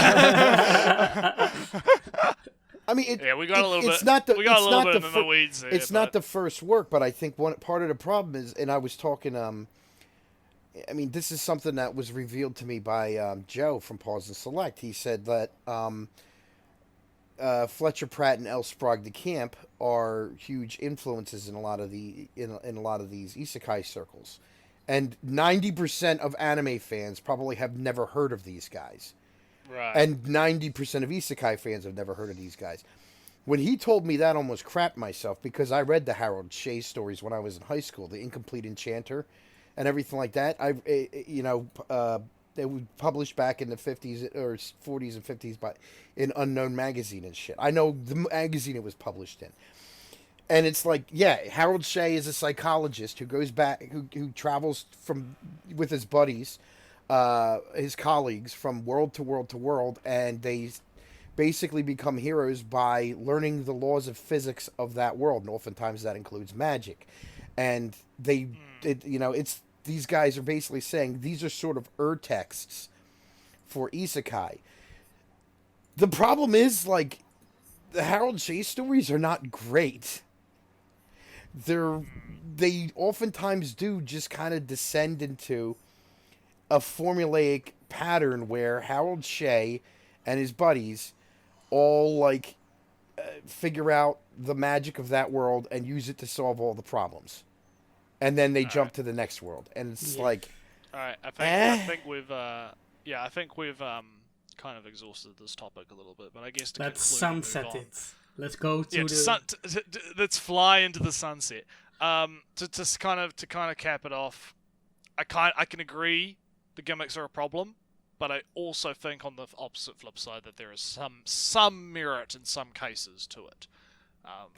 I mean, we got a little bit. It's not the. We got it's a little not bit the in the weeds there, It's not the first work, but I think one part of the problem is, and I was talking. I mean, this is something that was revealed to me by Joe from Pause and Select. He said that Fletcher Pratt and L. Sprague de Camp are huge influences in a lot of these isekai circles. And 90% of anime fans probably have never heard of these guys. Right. And 90% of isekai fans have never heard of these guys. When he told me that, I almost crapped myself because I read the Harold Shea stories when I was in high school, The Incomplete Enchanter and everything like that. They were published back in the 50s or 40s and 50s in Unknown Magazine and shit. I know the magazine it was published in. And it's like, Harold Shea is a psychologist who goes back, who travels with his buddies, his colleagues, from world to world to world, and they basically become heroes by learning the laws of physics of that world, and oftentimes that includes magic. And it's these guys are basically saying these are sort of texts for isekai. The problem is, like, the Harold Shea stories are not great. They oftentimes do just kind of descend into a formulaic pattern where Harold Shea and his buddies all figure out the magic of that world and use it to solve all the problems, and then they jump to the next world, and it's like, all right, I think we've kind of exhausted this topic a little bit, but I guess to let's conclude, sunset it. Let's go to let's fly into the sunset. To kind of cap it off, I can agree the gimmicks are a problem, but I also think on the opposite flip side that there is some merit in some cases to it.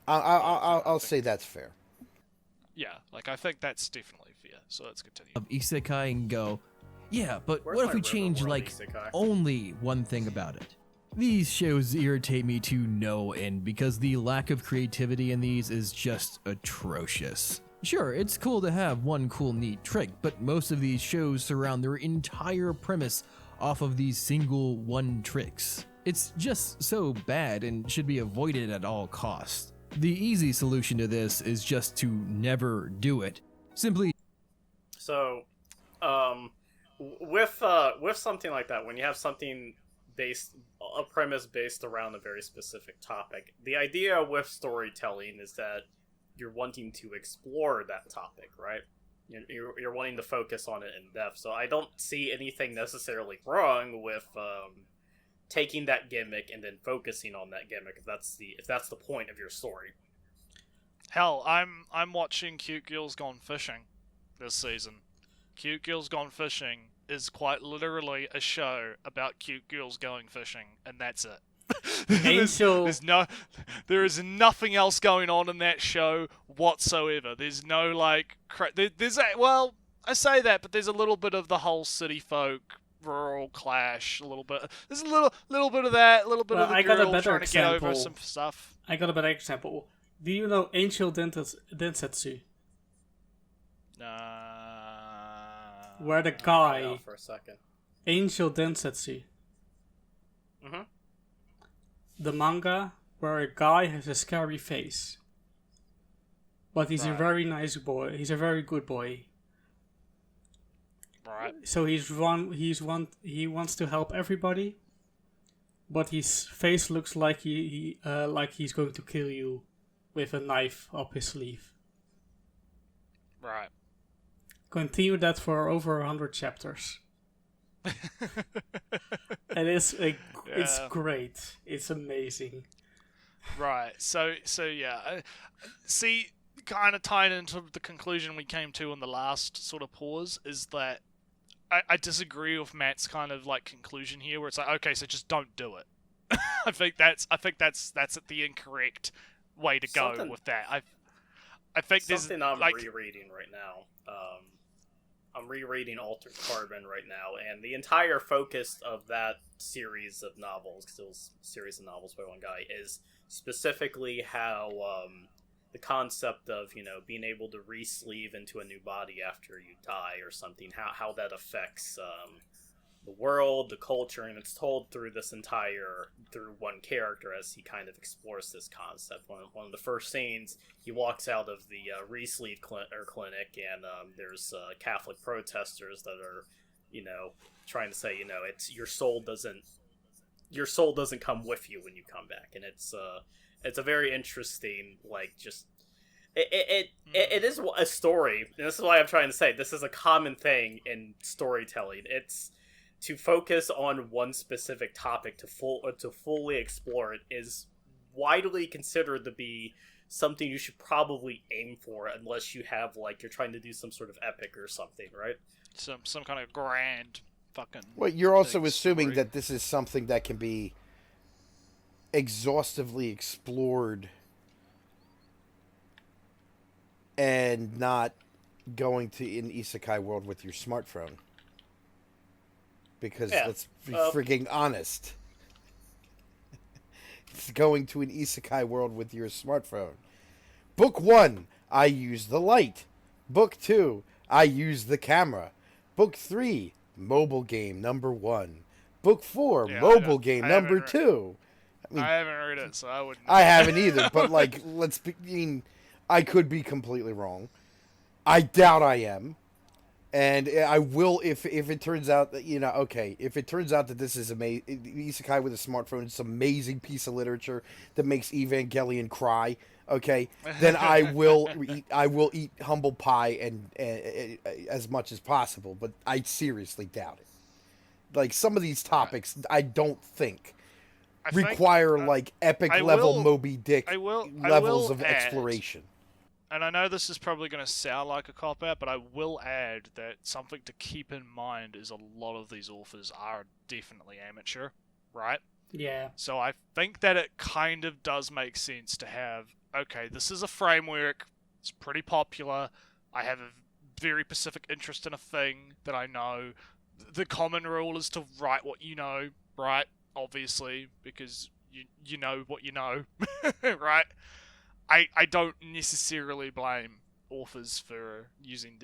I'll say that's fair. Yeah, I think that's definitely fair. So let's continue. Of isekai and go, but Where's what if my we change Riverworld isekai? only one thing about it? These shows irritate me to no end because the lack of creativity in these is just atrocious. Sure, it's cool to have one cool neat trick, but most of these shows surround their entire premise off of these single one tricks. It's just so bad and should be avoided at all costs. The easy solution to this is just to never do it. Simply. So, with something like that, when you have something a premise based around a very specific topic, the idea with storytelling is that you're wanting to explore that topic, right? You're wanting to focus on it in depth. So I don't see anything necessarily wrong with taking that gimmick and then focusing on that gimmick if that's the point of your story. Hell, I'm watching Cute Girls Gone Fishing this season. Cute Girls Gone Fishing is quite literally a show about cute girls going fishing, and that's it. There is nothing else going on in that show whatsoever. There's no I say that, but there's a little bit of the whole city folk rural clash, a little bit. There's a little bit of that, a little bit of the girl trying to get over some stuff. I got a better example. Do you know Angel Densetsu? where the Now guy, for a second. Angel Densetsu, Mm-hmm. the manga where a guy has a scary face, but he's a Right. very nice boy. He's a very good boy. Right. So he wants to help everybody, but his face looks like like he's going to kill you with a knife up his sleeve. Right. Continue that for over 100 chapters. And it's Yeah. great. It's amazing. Right. So yeah. See, kind of tied into the conclusion we came to in the last sort of pause is that I disagree with Matt's kind of like conclusion here, where it's like, okay, so just don't do it. I think that's the incorrect way to go Something- with that. I think there's Something I'm like rereading right now. I'm rereading Altered Carbon right now, and the entire focus of that series of novels, because it was a series of novels by one guy, is specifically how the concept of, you know, being able to re-sleeve into a new body after you die or something, how that affects the world, the culture, and it's told through through one character as he kind of explores this concept. One of the first scenes, he walks out of the re-sleeve clinic, and there's Catholic protesters that are, you know, trying to say, you know, it's your soul doesn't come with you when you come back, and it's a very interesting, like, just it is a story, and this is why I'm trying to say this is a common thing in storytelling. It's to focus on one specific topic to fully explore it is widely considered to be something you should probably aim for, unless you have, like, you're trying to do some sort of epic or something, right? some kind of grand fucking. Well, you're also big assuming story. that this is something that can be exhaustively explored and not going to an isekai world with your smartphone. Because Yeah, let's be well- frigging honest. It's going to an isekai world with your smartphone. Book 1, I use the light. Book 2, I use the camera. Book 3, mobile game number 1. Book 4, Yeah, I mobile don't- game I number haven't 2. mean- I haven't read it, so I wouldn't. I haven't either, but like, I could be completely wrong. I doubt I am. And I will if it turns out that, you know, okay, if it turns out that this is Isekai with a smartphone, it's an amazing piece of literature that makes Evangelion cry, okay, then I will eat humble pie and as much as possible, but I seriously doubt it. Like, some of these topics, I don't think I think, require like epic I level will- Moby Dick I will levels of add- exploration. And I know this is probably going to sound like a cop-out, but I will add that something to keep in mind is a lot of these authors are definitely amateur, right? Yeah. So I think that it kind of does make sense to have, okay, this is a framework, it's pretty popular, I have a very specific interest in a thing that I know. The common rule is to write what you know, right? Obviously, because you know what you know, right? I don't necessarily blame authors for using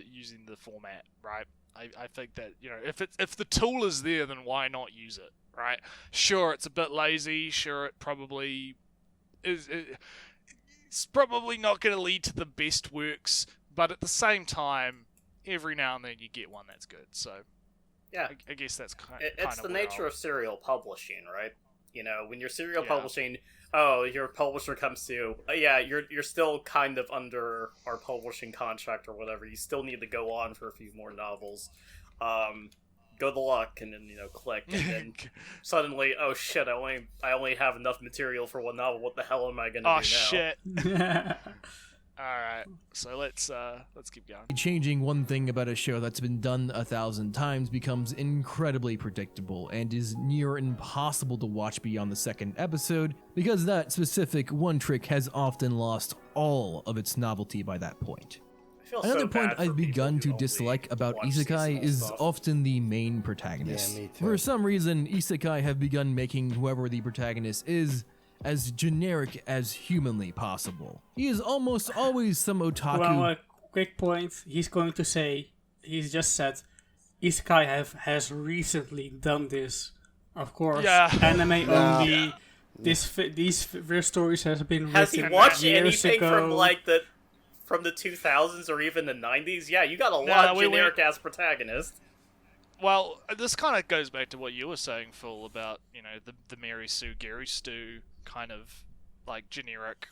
the format, right? I think that, you know, if the tool is there, then why not use it, right? Sure, it's a bit lazy. Sure, it probably is. It's probably not going to lead to the best works, but at the same time, every now and then you get one that's good. So Yeah. I guess that's kind It's of the nature of serial publishing, right? You know, when you're serial Yeah. publishing, your publisher comes to you, you're still kind of under our publishing contract or whatever. You still need to go on for a few more novels. Good luck, and then, you know, click, and then suddenly, oh shit, I only have enough material for one novel. What the hell am I gonna do Oh now? shit! Yeah. All right, so let's keep going. Changing one thing about a show that's been done 1,000 times becomes incredibly predictable and is near impossible to watch beyond the second episode because that specific one trick has often lost all of its novelty by that point. I feel Another so point bad for I've people begun who to only dislike about watch these isekai small is stuff. often the main protagonist. Yeah, me too. For some reason, isekai have begun making whoever the protagonist is as generic as humanly possible. He is almost always some otaku. Well, a quick point. He's just said, Isekai has recently done this. Of course, Yeah. anime No. only. These stories have been Has he written watched years anything ago. from the 2000s or even the 90s? Yeah, you got a No, lot of we- generic ass protagonists. Well, this kind of goes back to what you were saying, Phil, about, you know, the Mary Sue, Gary Stu kind of, like, generic.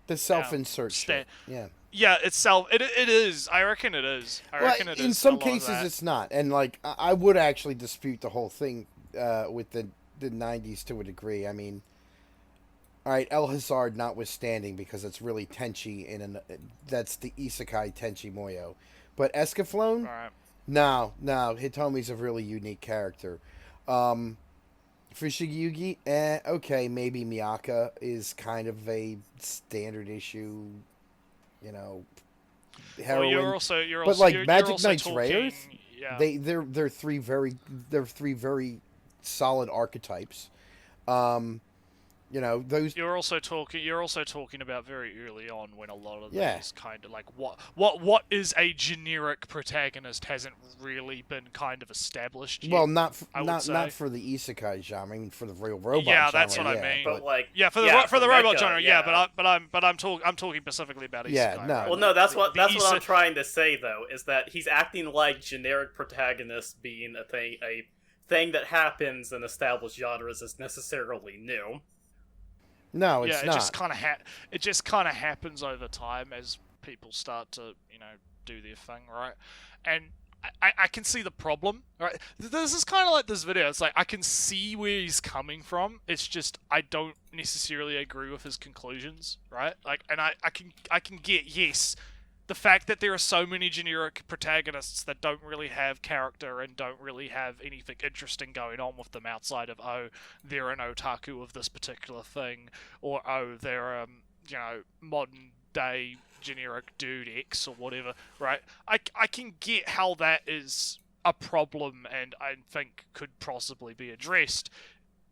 The self-insert Sta- shit. Yeah. Yeah, itself. It is. I reckon it is. I reckon it is. In some a lot of cases, that. it's not, and like I would actually dispute the whole thing with the '90s to a degree. I mean, all right, El Hazard notwithstanding, because it's really Tenchi that's the Isekai Tenchi Moyo, but Escaflowne, Alright. no, Hitomi's a really unique character. Fushigi, okay, maybe Miyaka is kind of a standard issue, you know, Well, heroine. you're also But, like, you're Magic also Knight's talking, Rares, Yeah. they're three very solid archetypes. You know, those You're also talking about very early on when a lot of Yeah. these kind of like what is a generic protagonist hasn't really been kind of established yet. well, not I would not say. not for the isekai genre. I mean, for the real robot. Yeah, genre, that's what I yeah, mean. But like, Yeah, for the for robot mecha, genre, yeah. I'm talking specifically about isekai. Yeah, no. right? Well, no, that's what The I'm ise- trying to say though, is that he's acting like generic protagonists being a thing that happens in established genres is necessarily new. No, it's yeah, not. it just kind of happens over time as people start to, you know, do their thing, right? And I can see the problem, right? This is kind of like this video. It's like I can see where he's coming from. It's just I don't necessarily agree with his conclusions, right? Like, and I can get, yes, the fact that there are so many generic protagonists that don't really have character and don't really have anything interesting going on with them outside of, oh, they're an otaku of this particular thing, or oh, they're you know, modern day generic dude X or whatever, right? I can get how that is a problem and I think could possibly be addressed.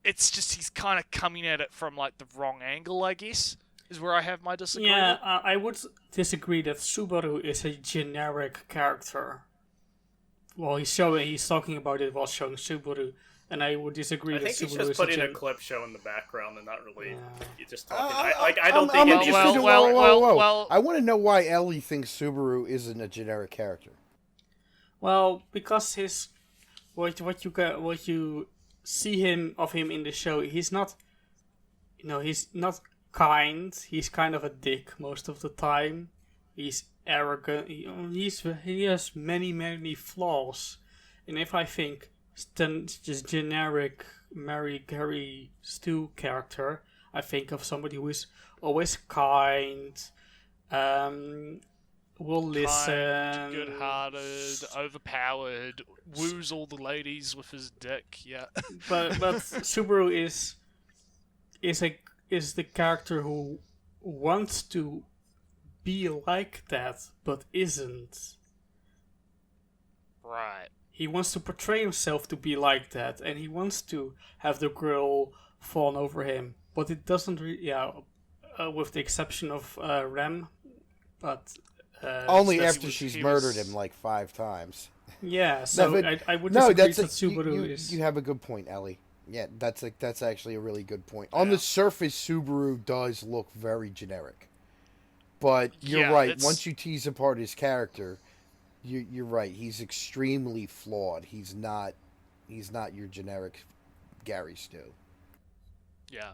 It's just he's kind of coming at it from like the wrong angle, I guess, is where I have my disagreement. Yeah, I would disagree that Subaru is a generic character. Well, he's talking about it while showing Subaru, and I would disagree I that think he's Subaru just is putting a a clip show in the background and not really Yeah. you're just talking. I don't think I'm it interested in- well, whoa. well- I want to know why Ellie thinks Subaru isn't a generic character. Well, because what you see him in the show, he's not, he's not kind. He's kind of a dick most of the time. He's arrogant. He has many flaws, and if I think just generic Mary Gary Stu character, I think of somebody who is always kind. Will listen. Kind, good-hearted, overpowered, woos all the ladies with his dick. Yeah. but Subaru is the character who wants to be like that but isn't. Right. He wants to portray himself to be like that, and he wants to have the girl fawn over him, but it doesn't. With the exception of Rem, but Only so after he she's was- murdered him like 5 times. yeah. So but- I would No, disagree that's that Subaru you, is. you have a good point, Ellie. Yeah, that's actually a really good point. On the surface, Subaru does look very generic, but you're Yeah, right. it's- Once you tease apart his character, you're right. He's extremely flawed. He's not your generic Gary Stu. Yeah.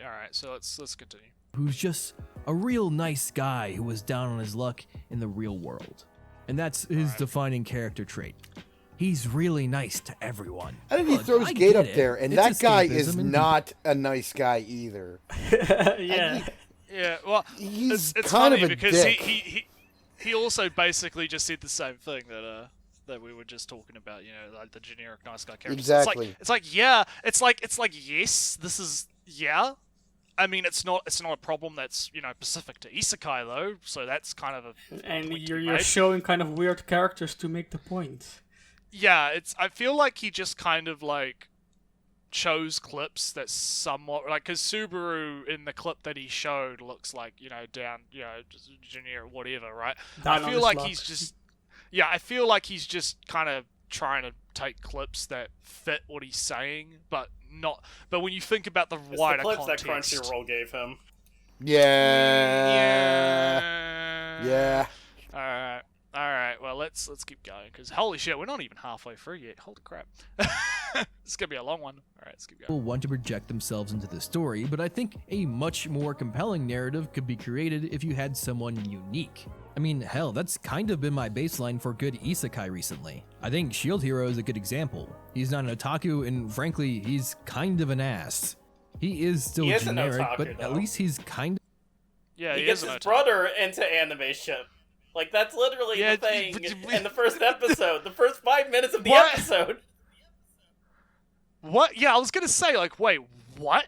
All right. So let's continue. Who's just a real nice guy who was down on his luck in the real world. And that's his defining character trait. He's really nice to everyone. And then he Look, throws I Gate get up it. there, and It's that guy is escapism and- not a nice guy either. Yeah. Yeah. Well, He's it's kind funny of a because dick. he also basically just said the same thing that we were just talking about. You know, like the generic nice guy character. Exactly. It's like yeah. It's like yes. This is yeah. I mean, it's not a problem that's, you know, specific to isekai though, so that's kind of a And point to you're be you're made. showing kind of weird characters to make the point. Yeah, I feel like he just kind of like chose clips that somewhat like because Subaru in the clip that he showed looks like, you know, down, you know, just generic whatever, right? Down I on feel his like luck. he's just I feel like he's just kind of trying to take clips that fit what he's saying, but not. But when you think about the It's wider the clips context, that Crunchyroll gave him. Yeah. All right. Well, let's keep going because holy shit, we're not even halfway through yet. Holy crap! It's gonna be a long one. All right, let's keep going. People want to project themselves into the story, but I think a much more compelling narrative could be created if you had someone unique. I mean, hell, that's kind of been my baseline for good isekai recently. I think Shield Hero is a good example. He's not an otaku, and frankly, he's kind of an ass. He is still He is an generic, otaku, but at though. least he's kind of. Yeah, He is gets an his otaku. brother into animation. Like, that's literally Yeah, the thing but- in the first episode. The first 5 minutes of the What? episode. What? Yeah, I was gonna say like, wait, what?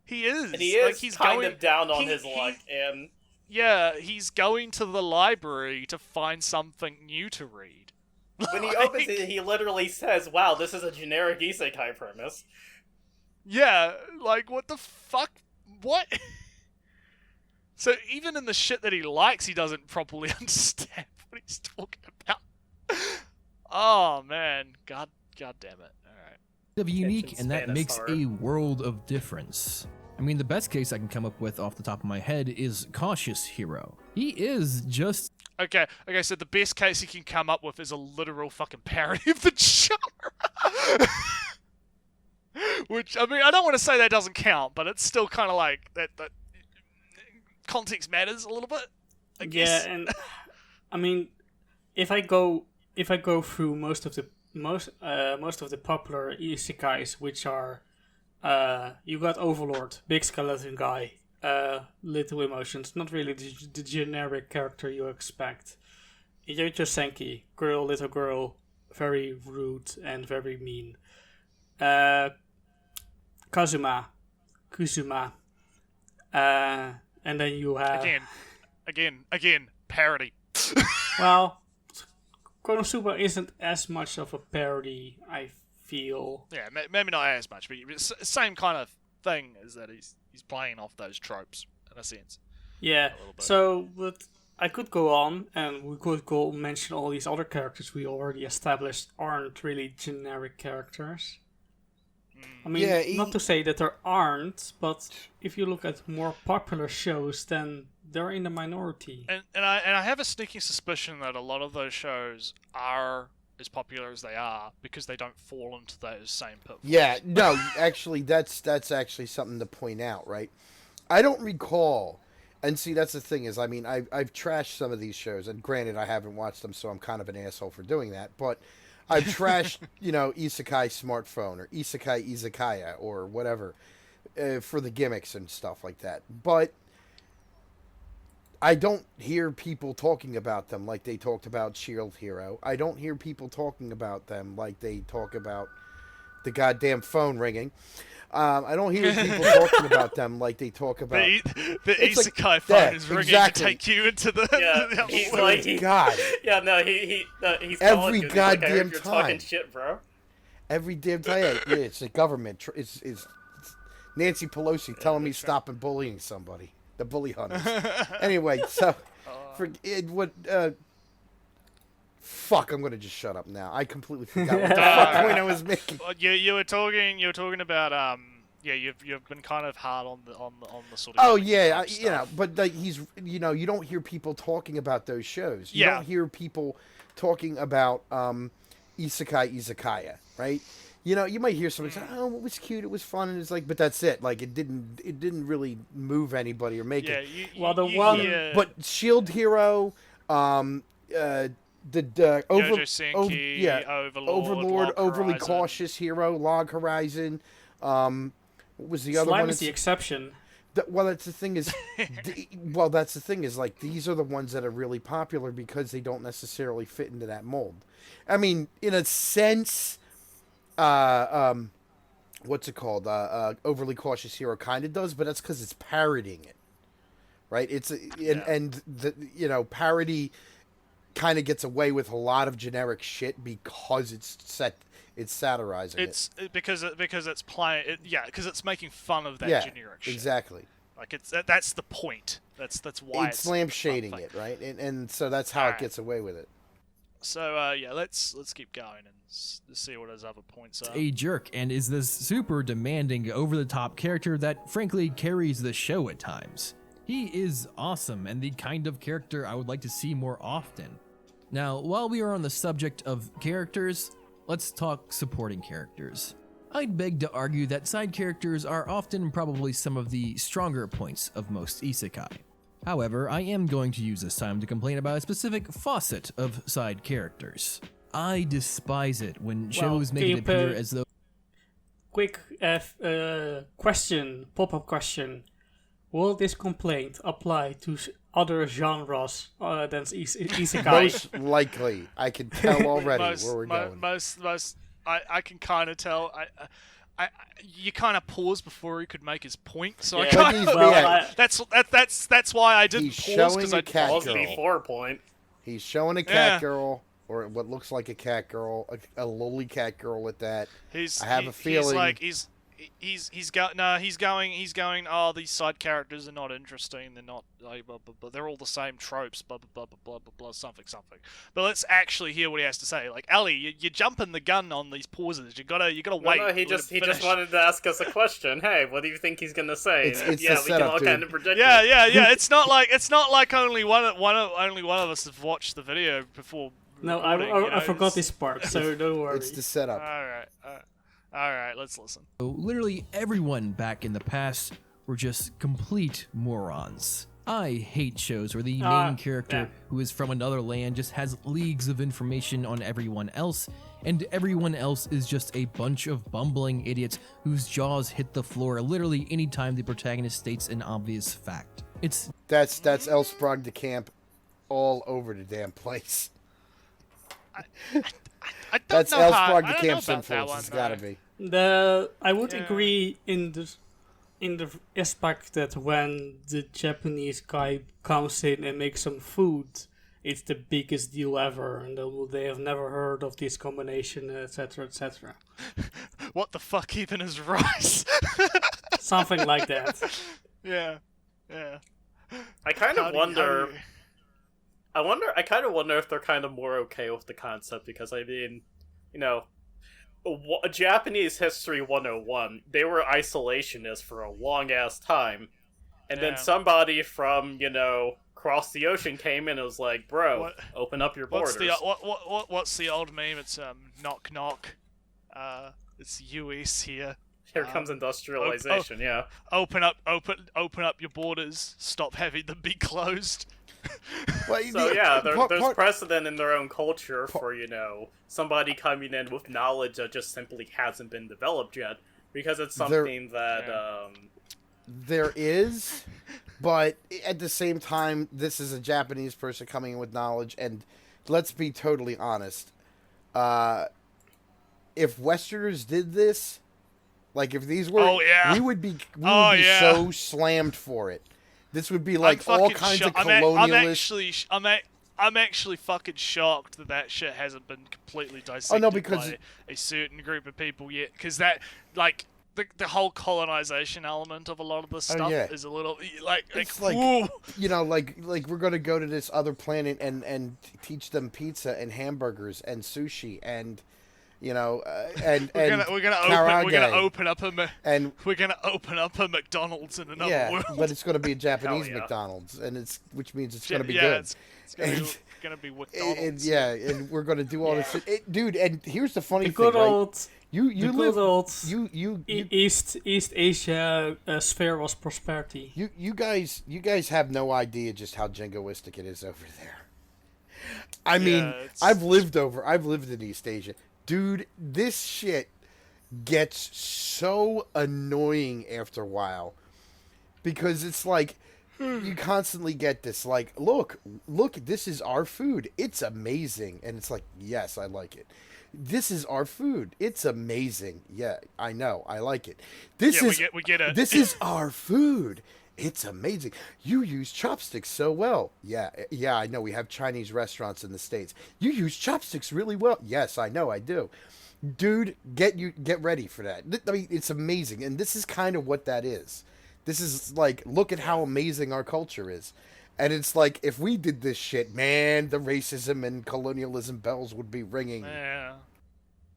He is. And he is like, he's kind going, of down on he- his he- luck. And Yeah, he's going to the library to find something new to read. when he Like- opens it, he literally says, wow, this is a generic isekai premise. Yeah, like what the fuck? What? So even in the shit that he likes, he doesn't properly understand what he's talking about. Oh man, god damn it! All right. unique, Attention and that span is makes hard. a world of difference. I mean, the best case I can come up with off the top of my head is Cautious Hero. He is just Okay, so the best case he can come up with is a literal fucking parody of the genre. Which, I mean, I don't want to say that doesn't count, but it's still kind of like that context matters a little bit, I guess. Yeah, and I mean, if I go through most of the popular isekais, which are you got Overlord, big skeleton guy, little emotions, not really the generic character you expect. Yoichi Senki, little girl, very rude and very mean. Kazuma, and then you have Again, parody. well, Konosuba isn't as much of a parody, I feel. Yeah, maybe not as much, but same kind of thing is that he's playing off those tropes in a sense. Yeah. A little bit. So, but I could go on, and we could go mention all these other characters we already established aren't really generic characters. I mean, Yeah, not to say that there aren't, but if you look at more popular shows, then they're in the minority. And I have a sneaking suspicion that a lot of those shows are as popular as they are because they don't fall into those same pitfalls. Yeah, no, actually, that's actually something to point out, right? I don't recall, and see, that's the thing is, I mean, I've trashed some of these shows, and granted, I haven't watched them, so I'm kind of an asshole for doing that, but I've trashed, Isekai Smartphone, or Isekai Izakaya, or whatever, for the gimmicks and stuff like that, but I don't hear people talking about them like they talked about Shield Hero. I don't hear people talking about them like they talk about the goddamn phone ringing. I don't hear people talking about them like they talk about... The It's like isekai that, phone is ringing exactly. to take you into the... Yeah, the he's other like, world. God. Yeah, no, he's Every calling you. He's like, I goddamn heard you're talking time. shit, bro. Every damn time. Yeah, it's the government. It's Nancy Pelosi telling me stop and bullying somebody. The bully hunters. Anyway, so... Fuck, I'm gonna just shut up now. I completely forgot what the fuck point I was making. You were talking about you've been kind of hard on the sort of Oh gimmick yeah, type stuff. but like you don't hear people talking about those shows. You Yeah. don't hear people talking about Izakaya, right? You might hear somebody say, "Oh, it was cute, it was fun," and it's like, but that's it. Like it didn't really move anybody or make Yeah, it. Well, the one- But Shield Hero, Yojo Senki, Overlord, Log Overly Horizon. Cautious Hero, Log Horizon. What was the other Slime one? is the exception. Well, that's the thing is, like, these are the ones that are really popular because they don't necessarily fit into that mold. I mean, in a sense, what's it called? Overly Cautious Hero kind of does, but that's because it's parodying it, right? And the parody kind of gets away with a lot of generic shit because it's satirizing it. Because it's playing because it's making fun of that Yeah, generic shit. exactly. Like that's the point. That's why It's lampshading fun. it, right? And so that's how it Alright. gets away with it. Yeah, let's keep going and see what his other points are. A jerk and is this super demanding, over-the-top character that frankly carries the show at times. He is awesome and the kind of character I would like to see more often. Now, while we are on the subject of characters, let's talk supporting characters. I'd beg to argue that side characters are often probably some of the stronger points of most isekai. However, I am going to use this time to complain about a specific facet of side characters. I despise it when shows make it appear as though... Quick question, pop-up question. Will this complaint apply to other genres than isekai? Most likely. I can tell already where we're going. I can kind of tell. You kind of paused before he could make his point, so I Yeah. kind of, Well, that's why I didn't He's pause showing because a I cat Paused girl. before point. He's showing a cat girl, or what looks like a cat girl, a lowly cat girl at that. I have a feeling he's going. Oh, these side characters are not interesting. They're not. Blah, blah, blah. They're all the same tropes. Blah blah blah blah blah blah. Something. But let's actually hear what he has to say. Like Ali, you're jumping the gun on these pauses. You gotta wait. No, he just wanted to ask us a question. Hey, what do you think he's gonna say? It's And, the yeah, we can setup, all dude. kind of predict. Yeah. It's not like only one of us have watched the video before. No, recording, I forgot this part, so don't worry. it's the setup. All right. Let's listen. literally everyone back in the past were just complete morons. I hate shows where the main character who is from another land just has leagues of information on everyone else, and everyone else is just a bunch of bumbling idiots whose jaws hit the floor literally anytime the protagonist states an obvious fact. That's Elsprog de Camp all over the damn place. I don't That's know how, Elsprog I de don't know Camp's about that influence. one, It's gotta though. be. I would agree in the aspect that when the Japanese guy comes in and makes some food, it's the biggest deal ever, and they have never heard of this combination, etc., etc. What the fuck even is rice? Something like that. Yeah. I kind How of do you- wonder. I kind of wonder if they're kind of more okay with the concept because I mean, Japanese history 101. They were isolationists for a long ass time, and then Yeah. somebody from across the ocean came in and was like, "Bro, What- open up your borders." What's the old meme? It's knock knock. It's US here. Here comes industrialization. Yeah. Open up your borders. Stop having them be closed. Well, So yeah, there's part- precedent in their own culture for somebody coming in with knowledge that just simply hasn't been developed yet because it's something that There is, but at the same time, this is a Japanese person coming in with knowledge, and let's be totally honest. If Westerners did this, like if these were, we would be so slammed for it. This would be like all kinds of colonialist. I'm actually fucking shocked that shit hasn't been completely dissected because by a certain group of people yet. Because that, like, the whole colonization element of a lot of this stuff is a little it's like whoa. like we're gonna go to this other planet and teach them pizza and hamburgers and sushi and we're gonna open up a McDonald's in another world. but it's gonna be a Japanese Hell yeah. McDonald's, and which means it's gonna be yeah, good. it's gonna be McDonald's. And we're gonna do all this shit, dude. And here's the funny thing, Good right? old You East Asia sphere was prosperity. You guys have no idea just how jingoistic it is over there. I mean, I've lived in East Asia. Dude, this shit gets so annoying after a while because it's like you constantly get this like, look, this is our food. It's amazing. And it's like, yes, I like it. This is our food. It's amazing. Yeah, I know. I like it. We get it. This is our food. It's amazing. You use chopsticks so well. Yeah, I know. We have Chinese restaurants in the States. You use chopsticks really well. Yes, I know. I do. Dude, get ready for that. I mean, it's amazing. And this is kind of what that is. This is like, look at how amazing our culture is. And it's like, if we did this shit, man, the racism and colonialism bells would be ringing. Yeah.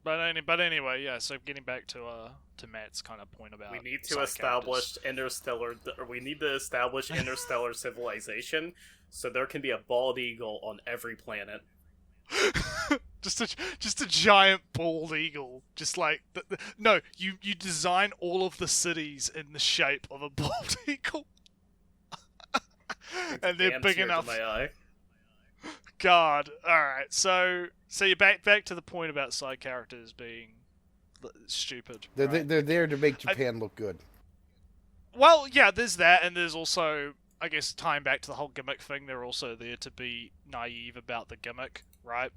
But anyway, yeah. So getting back to Matt's kind of point about We need to side establish interstellar civilization, so there can be a bald eagle on every planet. just a giant bald eagle, just like no, you design all of the cities in the shape of a bald eagle, and they're Damn big tear to enough. my eye. God, all right. So you're back to the point about side characters being stupid. They're, right? they're there to make Japan look good. Well, yeah, there's that, and there's also, I guess, tying back to the whole gimmick thing, they're also there to be naive about the gimmick, right?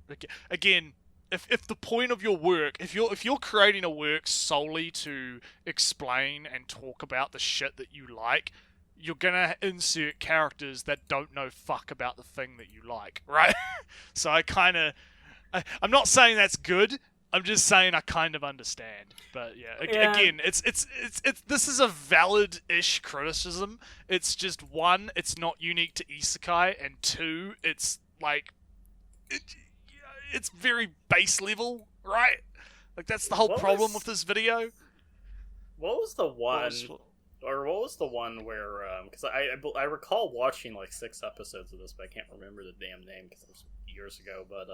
Again, if the point of your work, if you're creating a work solely to explain and talk about the shit that you like, you're gonna insert characters that don't know fuck about the thing that you like, right? So I'm not saying that's good. I'm just saying I kind of understand. But yeah, again, it's this is a valid-ish criticism. It's just one, it's not unique to isekai, and two, it's like it's very base level, right? Like that's the whole problem with this video. What was the one? Or what was the one where? Because I recall watching like 6 episodes of this, but I can't remember the damn name because it was years ago. But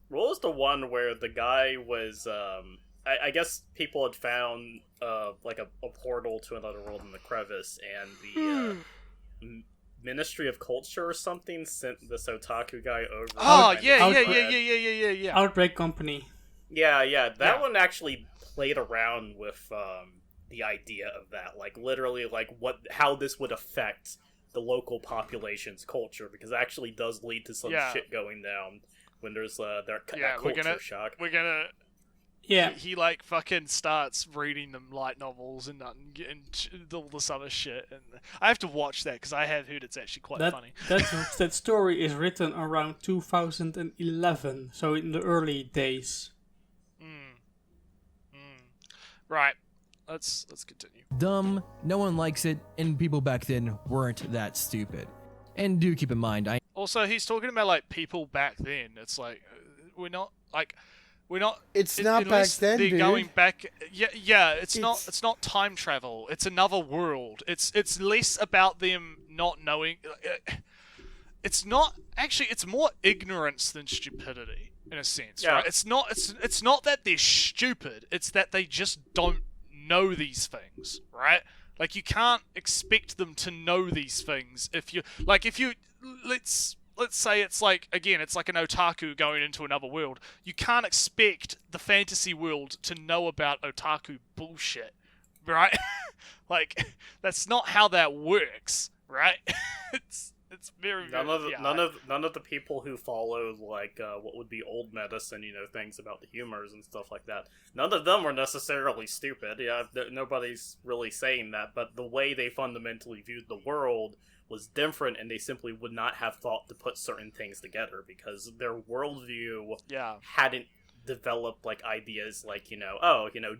what was the one where the guy was? I guess people had found like a portal to another world in the crevice, and the Ministry of Culture or something sent this otaku guy over. Oh yeah. Outbreak Company. Yeah. That one actually played around with the idea of that, like literally, like how this would affect the local population's culture, because it actually does lead to some shit going down when there's that culture shock. We're gonna. Yeah, he like fucking starts reading them light novels and all this other shit, and I have to watch that because I have heard it's actually quite funny. That story is written around 2011, so in the early days. Right. Let's continue. Dumb, no one likes it, and people back then weren't that stupid. And do keep in mind, Also, he's talking about like people back then. It's like we're not. It's not back then, they're dude. going back. Yeah. It's not time travel. It's another world. It's less about them not knowing. It's not actually. It's more ignorance than stupidity in a sense. Yeah. Right? It's not that they're stupid. It's that they just don't know these things. Right? Like you can't expect them to know these things if you let's say it's like, again, it's like an otaku going into another world. You can't expect the fantasy world to know about otaku bullshit, right? Like that's not how that works, right? it's very none of the people who follow like what would be old medicine, things about the humors and stuff like that. None of them were necessarily stupid. Yeah, nobody's really saying that, but the way they fundamentally viewed the world was different, and they simply would not have thought to put certain things together because their worldview hadn't developed like ideas like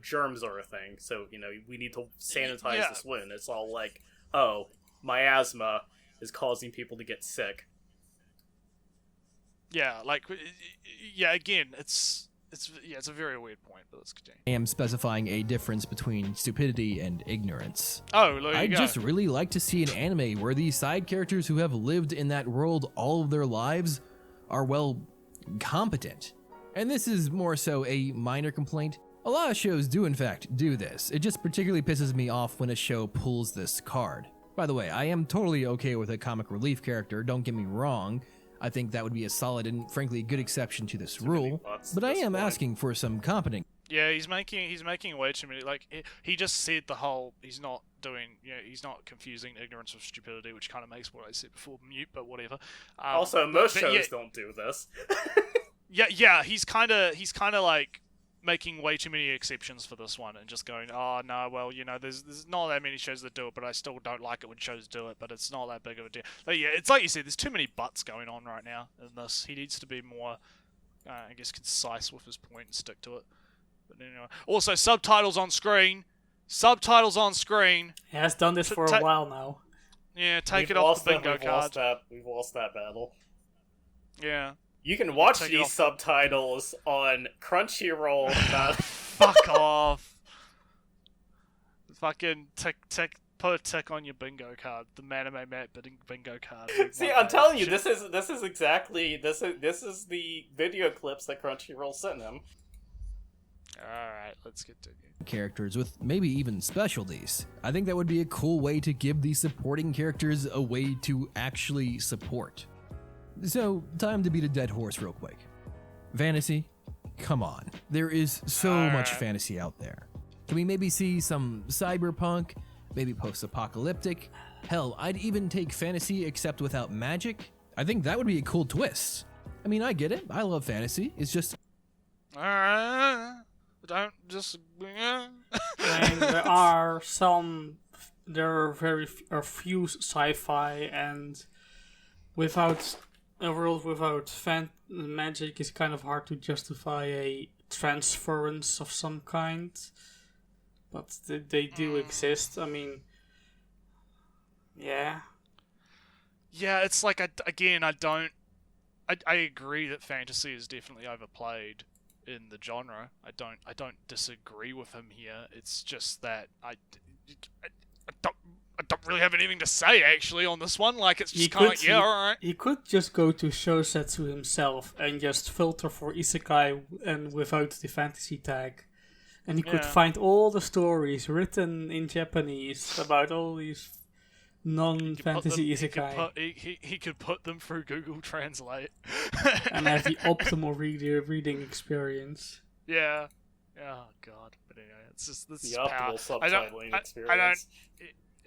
germs are a thing, so we need to sanitize this wound. It's all like, oh, miasma is causing people to get sick. Again, it's a very weird point, but let's continue. I am specifying a difference between stupidity and ignorance. Oh, there you I'd go. just really like to see an anime where these side characters who have lived in that world all of their lives are, well, competent. And this is more so a minor complaint. A lot of shows do in fact do this. It just particularly pisses me off when a show pulls this card. By the way, I am totally okay with a comic relief character, don't get me wrong. I think that would be a solid and frankly good exception to this rule, but I am asking for some competent. Yeah, he's making way too many. Like he just said the whole. He's not doing. He's not confusing ignorance with stupidity, which kind of makes what I said before mute. But whatever. Also, most shows don't do this. Yeah. He's kind of like making way too many exceptions for this one and just going, oh no, well, there's not that many shows that do it, but I still don't like it when shows do it, but it's not that big of a deal. But yeah, it's like you said, there's too many buts going on right now in this. He needs to be more, I guess, concise with his point and stick to it. But anyway, also subtitles on screen. He has done this for a while now. Yeah, take We've it off lost the bingo that, card. We've lost that battle. Yeah. You can watch Take it these off. subtitles on Crunchyroll. Fuck off. Fucking put a tick on your bingo card. The Manime Matt bingo card. See, I'm telling you, this is exactly this is the video clips that Crunchyroll sent him. Alright, let's get to it. Characters with maybe even specialties. I think that would be a cool way to give the supporting characters a way to actually support. So, time to beat a dead horse real quick. Fantasy? Come on. There is so much fantasy out there. Can we maybe see some cyberpunk? Maybe post-apocalyptic? Hell, I'd even take fantasy except without magic. I think that would be a cool twist. I mean, I get it. I love fantasy. It's just Alright. Don't just. I mean, there are few sci-fi, and without a world without magic is kind of hard to justify a transference of some kind. But they do exist. I mean, yeah. Yeah, it's like, I agree that fantasy is definitely overplayed in the genre. I don't disagree with him here. It's just that I don't really have anything to say actually on this one. Like, it's just kind of alright. He could just go to Shosetsu himself and just filter for isekai and without the fantasy tag. And he could find all the stories written in Japanese about all these non-fantasy isekai. He could put them through Google Translate. And have the optimal reading experience. Yeah. Oh god. But anyway, it's just this The optimal subtitling experience.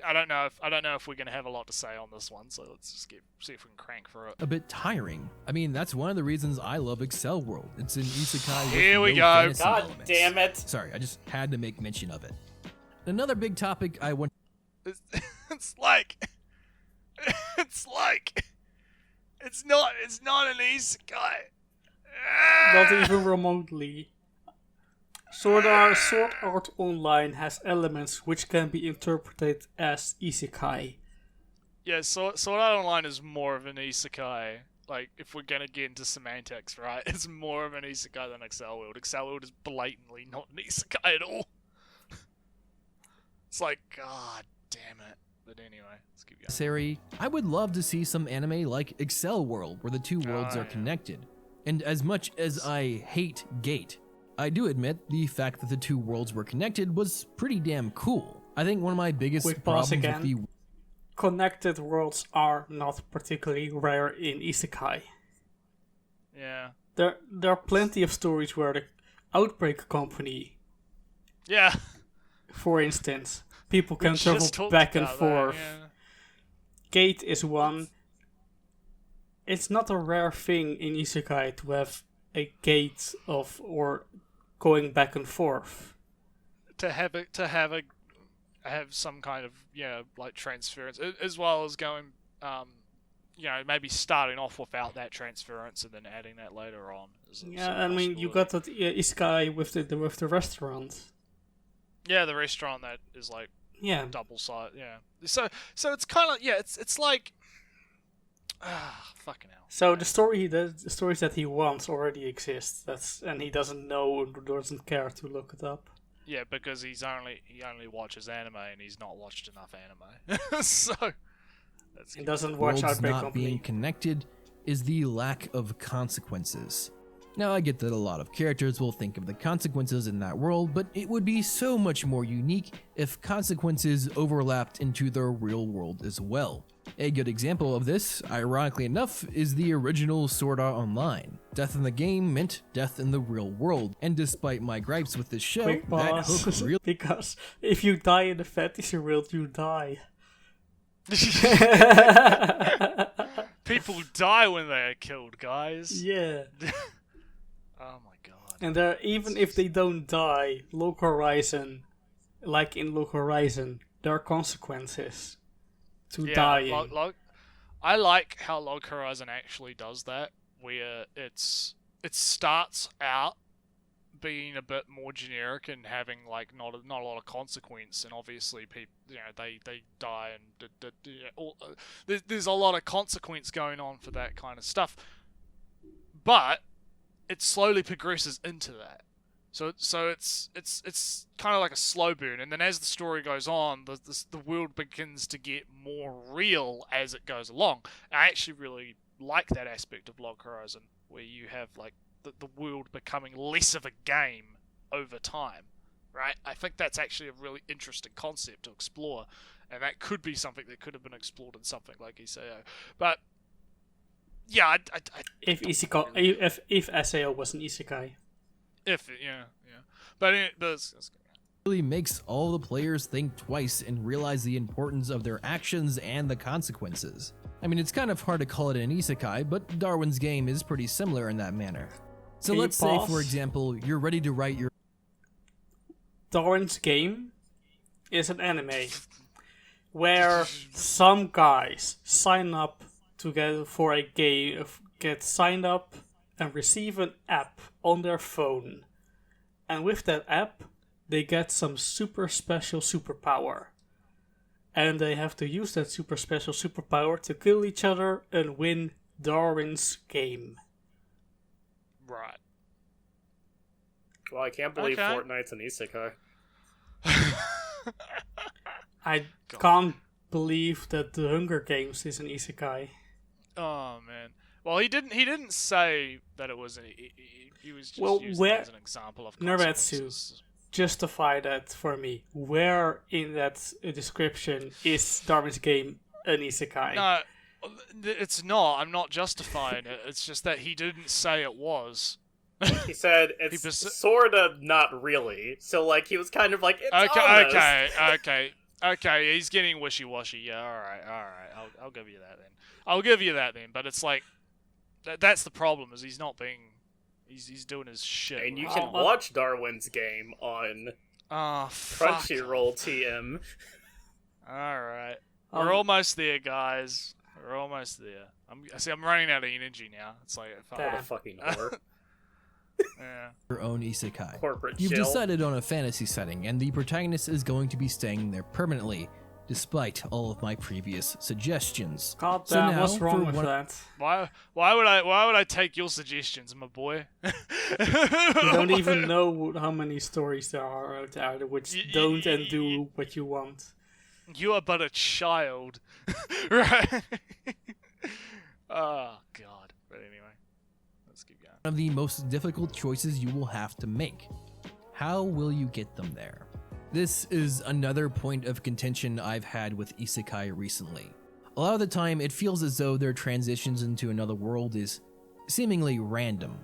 I don't know if we're gonna have a lot to say on this one, so let's just see if we can crank through it. a bit tiring. I mean, that's one of the reasons I love Excel World. It's an isekai with Here we no go. fantasy God elements. damn it! Sorry, I just had to make mention of it. Another big topic I want It's like it's not an isekai. Not even remotely. Sword Art Online has elements which can be interpreted as isekai. Yeah, Sword Art Online is more of an isekai. Like, if we're gonna get into semantics, right? It's more of an isekai than Excel World. Excel World is blatantly not an isekai at all. It's like, god damn it. But anyway, let's keep going. Sari, I would love to see some anime like Excel World, where the two worlds are yeah. connected. And as much as I hate Gate, I do admit the fact that the two worlds were connected was pretty damn cool. I think one of my biggest Quick pause problems again. with the Connected worlds are not particularly rare in isekai. Yeah. There are plenty of stories where the Outbreak Company, Yeah. for instance, people can We just travel talked back and about that, forth. yeah. Gate is one. It's not a rare thing in isekai to have a gate of or going back and forth. To have some kind of like transference, as well as going maybe starting off without that transference and then adding that later on. Yeah, I mean you got that isekai with the restaurant. Yeah, the restaurant that is like Yeah, double side. Yeah, so it's kind of it's like fucking hell. so the stories that he wants already exist. And he doesn't know or doesn't care to look it up. Yeah, because he only watches anime and he's not watched enough anime. So He doesn't watch worlds Outbreak not Company. being connected is the lack of consequences. Now, I get that a lot of characters will think of the consequences in that world, but it would be so much more unique if consequences overlapped into the real world as well. A good example of this, ironically enough, is the original Sword Art Online. Death in the game meant death in the real world, and despite my gripes with this show, Quick that pause. hook really Because if you die in the fantasy world, you die. people die when they are killed, guys. Yeah. Oh my god. And even if they don't die, Log Horizon, like in Log Horizon, there are consequences to dying. I like how Log Horizon actually does that, where it starts out being a bit more generic and having like not a lot of consequence, and obviously people, they die and there's a lot of consequence going on for that kind of stuff, but it slowly progresses into that. So it's kind of like a slow burn, and then as the story goes on, the world begins to get more real as it goes along. I actually really like that aspect of Log Horizon, where you have like the world becoming less of a game over time, right? I think that's actually a really interesting concept to explore, and that could be something that could have been explored in something like Isao. But yeah, if Isekai, if SAO was an isekai. But it's Really makes all the players think twice and realize the importance of their actions and the consequences. I mean, it's kind of hard to call it an isekai, but Darwin's Game is pretty similar in that manner. So Can you let's say, pause? for example, you're ready to write your Darwin's Game is an anime where some guys sign up to get signed up and receive an app on their phone. And with that app, they get some super special superpower. And they have to use that super special superpower to kill each other and win Darwin's Game. right. Well, I can't believe Okay. Fortnite's an isekai. I can't believe that the Hunger Games is an isekai. Oh man. Well, he didn't say that it was. He was just Well, using where- it as an example of Neretsu. consequences. Justify that for me. Where in that description is Darwin's Game an isekai? No, it's not. I'm not justifying it. It's just that he didn't say it was. He said it's He pers- sort of not really. So, like, he was kind of like, it's Okay. He's getting wishy-washy. Yeah, all right. I'll give you that then. I'll give you that then. But it's like that's the problem, is he's not being. He's doing his shit. And you right? can watch Darwin's Game on Oh, fuck. Crunchyroll TM. All right. Um, We're almost there, guys. We're almost there. I'm running out of energy now. It's like, fuck. Damn. What a fucking whore. Yeah. own isekai. Corporate You've chill. decided on a fantasy setting, and the protagonist is going to be staying there permanently, despite all of my previous suggestions. God So damn, now, what's wrong for with one- that? Why would I take your suggestions, my boy? You don't even know how many stories there are out there which don't and do what you want. You are but a child, right? Oh God. But anyway, let's keep going. One of the most difficult choices you will have to make. How will you get them there? This is another point of contention I've had with isekai recently. A lot of the time, it feels as though their transitions into another world is seemingly random.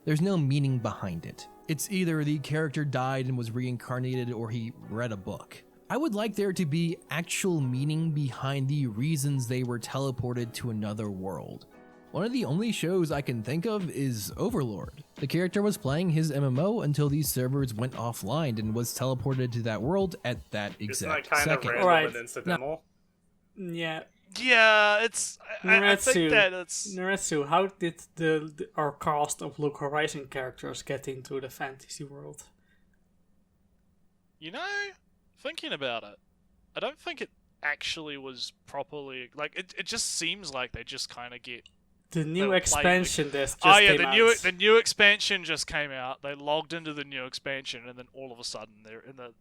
There's no meaning behind it. It's either the character died and was reincarnated, or he read a book. I would like there to be actual meaning behind the reasons they were teleported to another world. One of the only shows I can think of is Overlord. The character was playing his MMO until these servers went offline and was teleported to that world at that Isn't that exact kind of second. random Alright. and incidental? Yeah, Yeah, it's. I think Neretsu. that it's. Neretsu, how did our cast of Log Horizon characters get into the fantasy world? You know, thinking about it, I don't think it actually was properly like. It just seems like they just kind of get. The They new were expansion that just Oh yeah, came the out. new expansion just came out. They logged into the new expansion, and then all of a sudden they're in the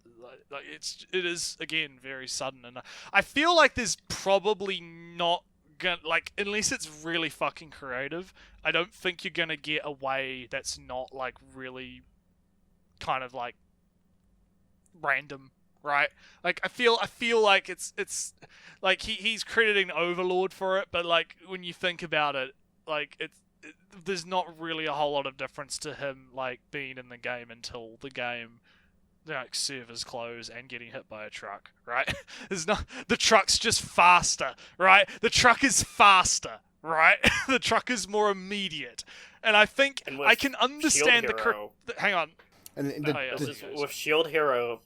like it is again very sudden, and I feel like there's probably not gonna like unless it's really fucking creative. I don't think you're gonna get a way that's not like really kind of like random. Right, like I feel like it's like he's crediting Overlord for it, but like when you think about it, like there's not really a whole lot of difference to him like being in the game until the game like servers close and getting hit by a truck, right? There's not the truck's just faster, right? The truck is faster, right? The truck is more immediate, and I think And with I can understand Shield Hero- hang on. And Oh, yeah, the, This is with Shield Hero,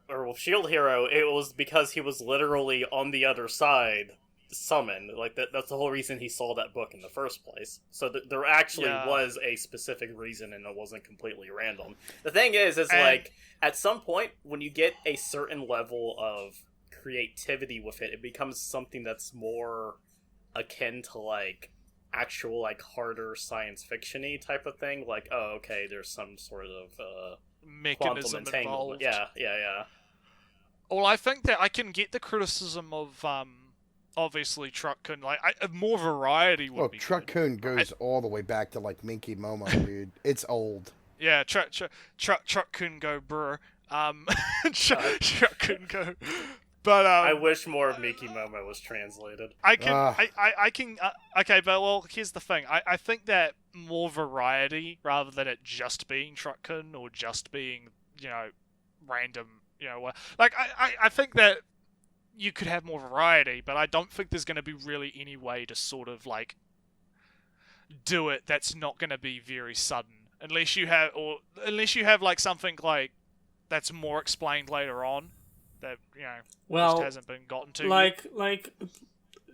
it was because he was literally on the other side summoned. Like that's the whole reason he saw that book in the first place. So there actually Yeah. was a specific reason, and it wasn't completely random. The thing is And- like at some point when you get a certain level of creativity with it, it becomes something that's more akin to like actual like harder science fiction-y type of thing. Like, oh, okay, there's some sort of quantum Mechanism entanglement. involved. Yeah. Well, I think that I can get the criticism of obviously Truck-kun. Like, more variety would Well, be Truck good. Kun goes all the way back to like Minky Momo, dude. It's old. Yeah, Truck-kun go, bruh. Truck-kun go. But I wish more of Miki Momo was translated. I can, Ah. I can. Okay, but well, here's the thing. I think that more variety rather than it just being Truck-kun or just being, random, like I think that you could have more variety, but I don't think there's going to be really any way to sort of like do it that's not going to be very sudden, unless you have like something like that's more explained later on that Well, just hasn't been gotten to. like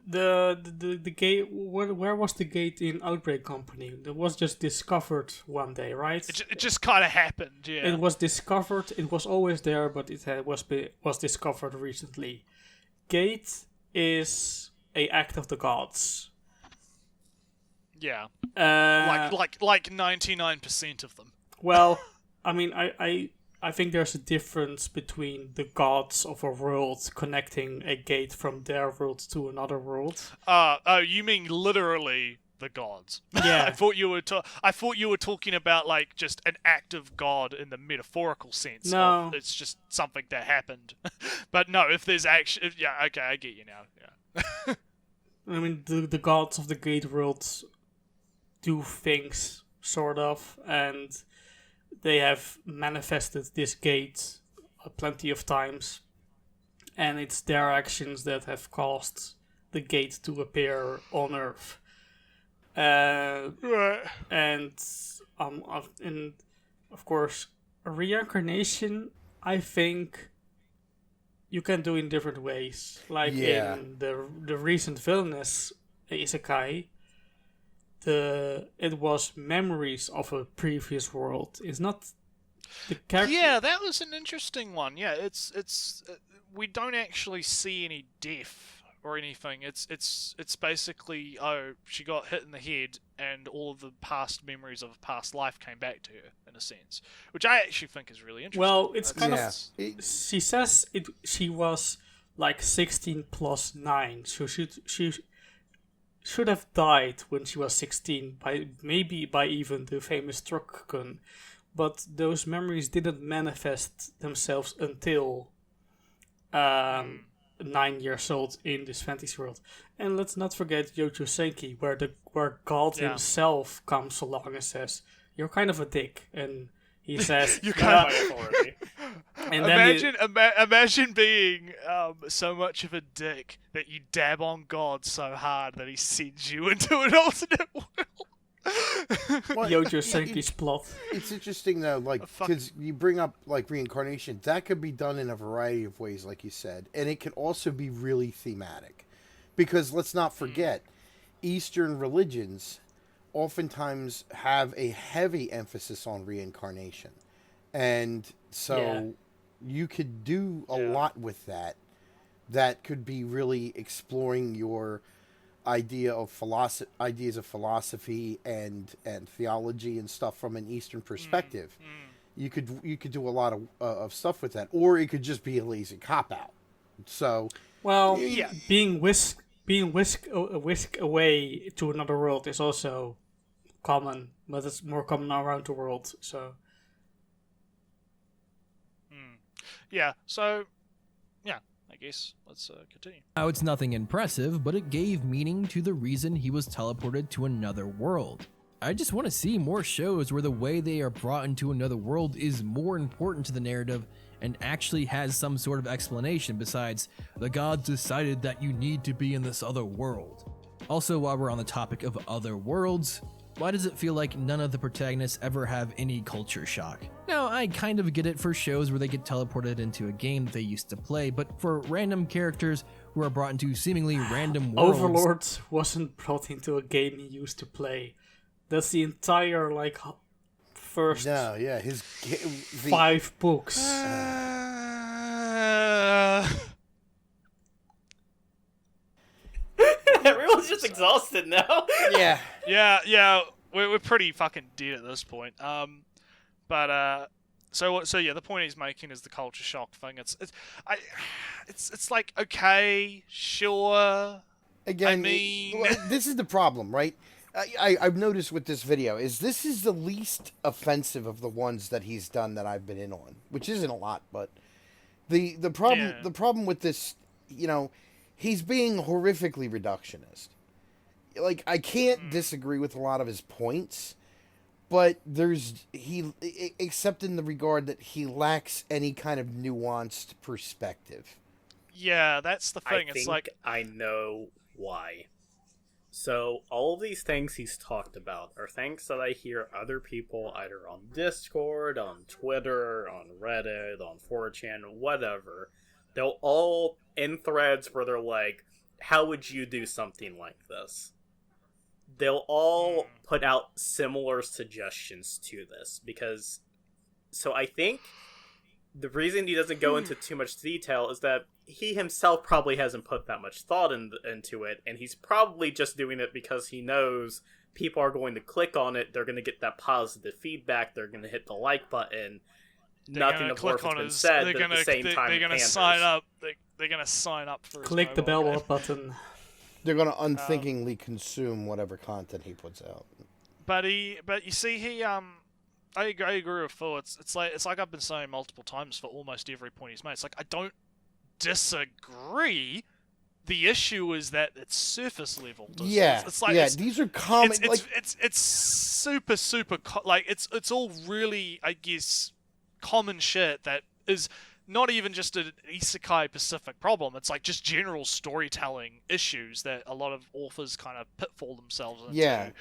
the gate. Where was the gate in Outbreak Company? It was just discovered one day, right? It just kind of happened, yeah. It was discovered. It was always there, but was discovered recently. Gate is a act of the gods. Yeah, Uh, like 99% of them. Well, I mean, I think there's a difference between the gods of a world connecting a gate from their world to another world. Oh, you mean literally the gods? Yeah. I thought you were talking about like just an act of God in the metaphorical sense. No. of it's just something that happened. But no, if there's action, yeah, okay, I get you now. Yeah. I mean, the gods of the gate world do things, sort of, and they have manifested this gate plenty of times, and it's their actions that have caused the gate to appear on Earth. Right. And of course, reincarnation, I think you can do in different ways. Like Yeah. in the recent villainous isekai, it was memories of a previous world. It's not the character. Yeah, that was an interesting one. Yeah, it's we don't actually see any death or anything. It's basically, oh, she got hit in the head and all of the past memories of a past life came back to her in a sense, which I actually think is really interesting. Well, it's kind Yeah. of. She says she was like 16 plus 9, so she should have died when she was 16 by even the famous Truck-kun, but those memories didn't manifest themselves until 9 years old in this fantasy world. And let's not forget Yojo Senki, where God Yeah. himself comes along and says, "You're kind of a dick," and he says, You By can't- authority. and then Imagine being so much of a dick that you dab on God so hard that he sends you into an alternate world. Well, Yojo it- Senki's plot. It's interesting though, like fuck- because you bring up like reincarnation, that could be done in a variety of ways, like you said, and it can also be really thematic, because let's not forget, Eastern religions oftentimes have a heavy emphasis on reincarnation, and so Yeah. you could do a Yeah. lot with that. That could be really exploring your ideas of philosophy and theology and stuff from an Eastern perspective. You could do a lot of stuff with that, or it could just be a lazy cop out. So Well, Yeah. being whisked away to another world is also common, but it's more common around the world. So Yeah, so, yeah, I guess let's continue. Now, it's nothing impressive, but it gave meaning to the reason he was teleported to another world. I just want to see more shows where the way they are brought into another world is more important to the narrative and actually has some sort of explanation besides the gods decided that you need to be in this other world. Also, while we're on the topic of other worlds, Why does it feel like none of the protagonists ever have any culture shock? Now, I kind of get it for shows where they get teleported into a game they used to play, but for random characters who are brought into seemingly random worlds... Overlord wasn't brought into a game he used to play. That's the entire, like, first No, yeah, 5 books. Everyone's just exhausted now. yeah. Yeah, we're pretty fucking dead at this point. So yeah, the point he's making is the culture shock thing. It's like, okay, sure. Again, I mean- this is the problem, right? I've noticed with this video is this is the least offensive of the ones that he's done that I've been in on, which isn't a lot, but the problem with this, he's being horrifically reductionist. Like, I can't disagree with a lot of his points, but except in the regard that he lacks any kind of nuanced perspective. Yeah, that's the thing. I think I know why. So, all of these things he's talked about are things that I hear other people either on Discord, on Twitter, on Reddit, on 4chan, whatever. They'll all, in threads where they're like, how would you do something like this? They'll all put out similar suggestions to this, because... So I think the reason he doesn't go into too much detail is that he himself probably hasn't put that much thought into it, and he's probably just doing it because he knows people are going to click on it, they're going to get that positive feedback, they're going to hit the like button, nothing of worth has been said, but at the same time they're going to sign up. They're going to sign up for. Click the bell button. They're going to unthinkingly consume whatever content he puts out. But you see, I agree with Phil. It's like I've been saying multiple times for almost every point he's made. It's like, I don't disagree. The issue is that it's surface level. It's like, these are common. It's super it's all really, I guess, common shit that is not even just an isekai specific problem. It's like just general storytelling issues that a lot of authors kind of pitfall themselves into. Yeah.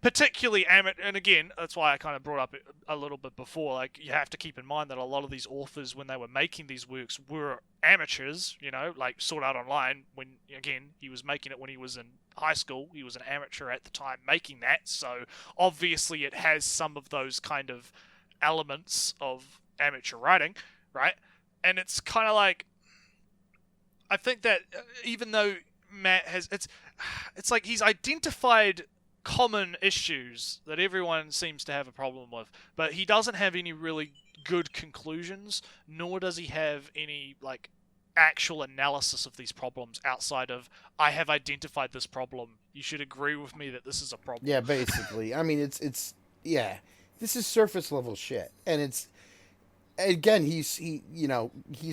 Particularly and again, that's why I kind of brought up a little bit before, like, you have to keep in mind that a lot of these authors, when they were making these works, were amateurs, like Sword Art Online, when, again, he was making it when he was in high school, he was an amateur at the time making that, so obviously it has some of those kind of elements of amateur writing, right? And it's kind of like, I think that even though Matt has, it's like he's identified common issues that everyone seems to have a problem with, but he doesn't have any really good conclusions, nor does he have any, like, actual analysis of these problems outside of, I have identified this problem, you should agree with me that this is a problem. Yeah, basically. I mean, it's this is surface level shit, and it's, again, he's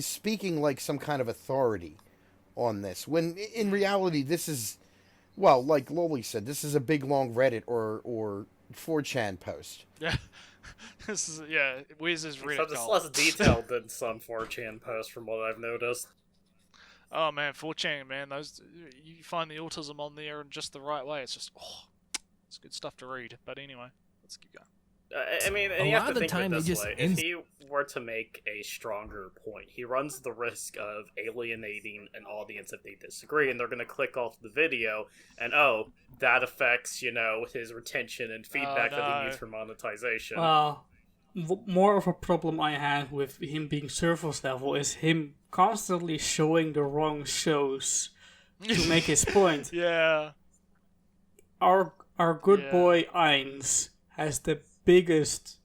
speaking like some kind of authority on this, when in reality this is, well, like Loli said, this is a big long Reddit or 4chan post. Yeah. Where's his Reddit? So it's less detailed than some 4chan posts from what I've noticed. Oh man, 4chan, man, those, you find the autism on there in just the right way. It's just, it's good stuff to read. But anyway, let's keep going. I mean, and A you lot have of to the think time of it they this just way. If he were to make a stronger point, he runs the risk of alienating an audience if they disagree, and they're going to click off the video, and that affects, his retention and feedback that he needs for monetization. More of a problem I have with him being surface level is him constantly showing the wrong shows to make his point. Yeah. Our good boy Ainz has the biggest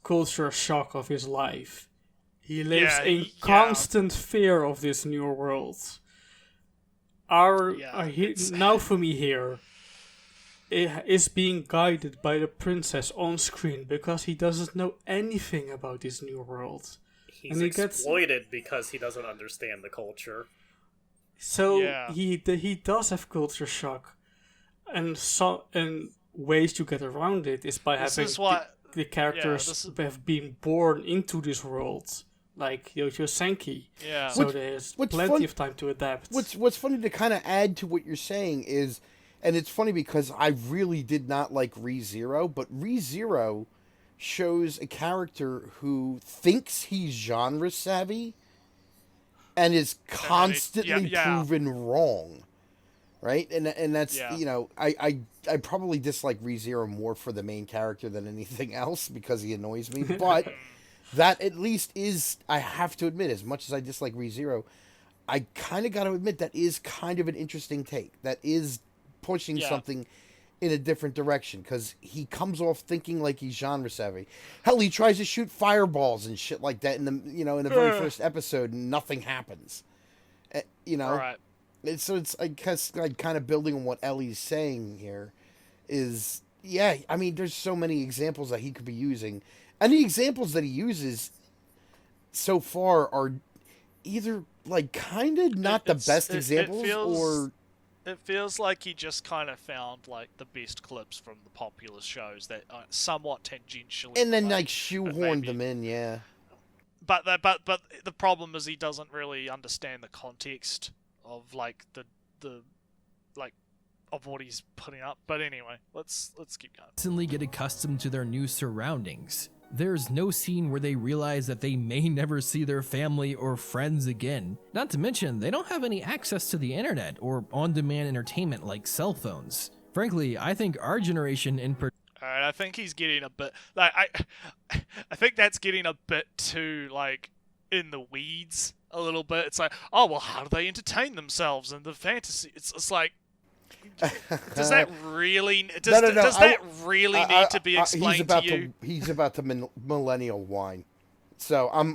culture shock of his life. He lives in constant fear of this new world. Naofumi here is being guided by the princess on screen because he doesn't know anything about this new world. He's exploited because he doesn't understand the culture. So he does have culture shock, and ways to get around it is by having the characters have been born into this world, like Yojo Senki. Yeah. So there's plenty of time to adapt. What's funny to kind of add to what you're saying is And it's funny because I really did not like ReZero, but ReZero shows a character who thinks he's genre savvy and is constantly proven wrong. Right? And that's, you know, I probably dislike ReZero more for the main character than anything else because he annoys me. But that at least is, I have to admit, as much as I dislike ReZero, I kind of got to admit that is kind of an interesting take. That is pushing something in a different direction because he comes off thinking like he's genre savvy. Hell, he tries to shoot fireballs and shit like that in the very first episode, and nothing happens. You know, Right. so it's, I guess, like kind of building on what Ellie's saying here is, I mean, there's so many examples that he could be using, and the examples that he uses so far are either like kind of not the best examples, or it feels like he just kind of found like the best clips from the popular shows that are somewhat tangentially, and then related, like shoehorned them in, But the problem is he doesn't really understand the context of like the like of what he's putting up. But anyway, let's keep going. Instantly get accustomed to their new surroundings. There's no scene where they realize that they may never see their family or friends again. Not to mention, they don't have any access to the internet or on-demand entertainment like cell phones. Frankly, I think our generation in particular. Alright, I think he's getting a bit like I think that's getting a bit too like in the weeds a little bit. It's like, oh well, how do they entertain themselves in the fantasy? It's like, does that really does that really need to be explained to you? He's about to millennial wine. So I'm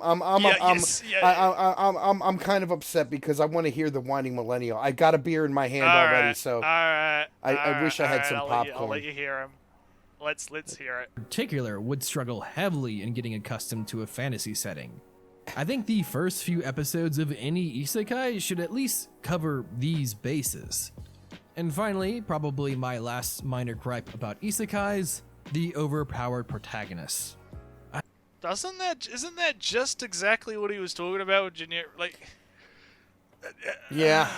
kind of upset because I want to hear the whining millennial. I got a beer in my hand already, so I wish I had some popcorn. I'll let you hear him. Let's hear it. Particular would struggle heavily in getting accustomed to a fantasy setting. I think the first few episodes of any isekai should at least cover these bases. And finally, probably my last minor gripe about isekais, the overpowered protagonists. Isn't that just exactly what he was talking about with generic, like? Yeah.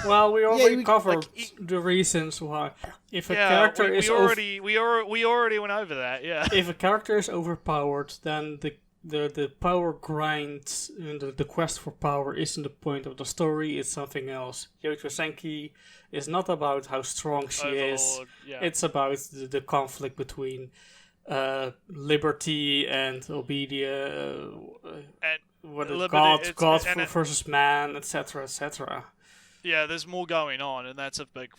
Well, we already covered the reasons why. If a character we already went over that. Yeah. If a character is overpowered, then the power grind and the quest for power isn't the point of the story. It's something else. Yoichi Senki is not about how strong she is. Yeah. It's about the conflict between liberty and obedience. God versus man, etc., etc. Yeah, there's more going on, and that's a big.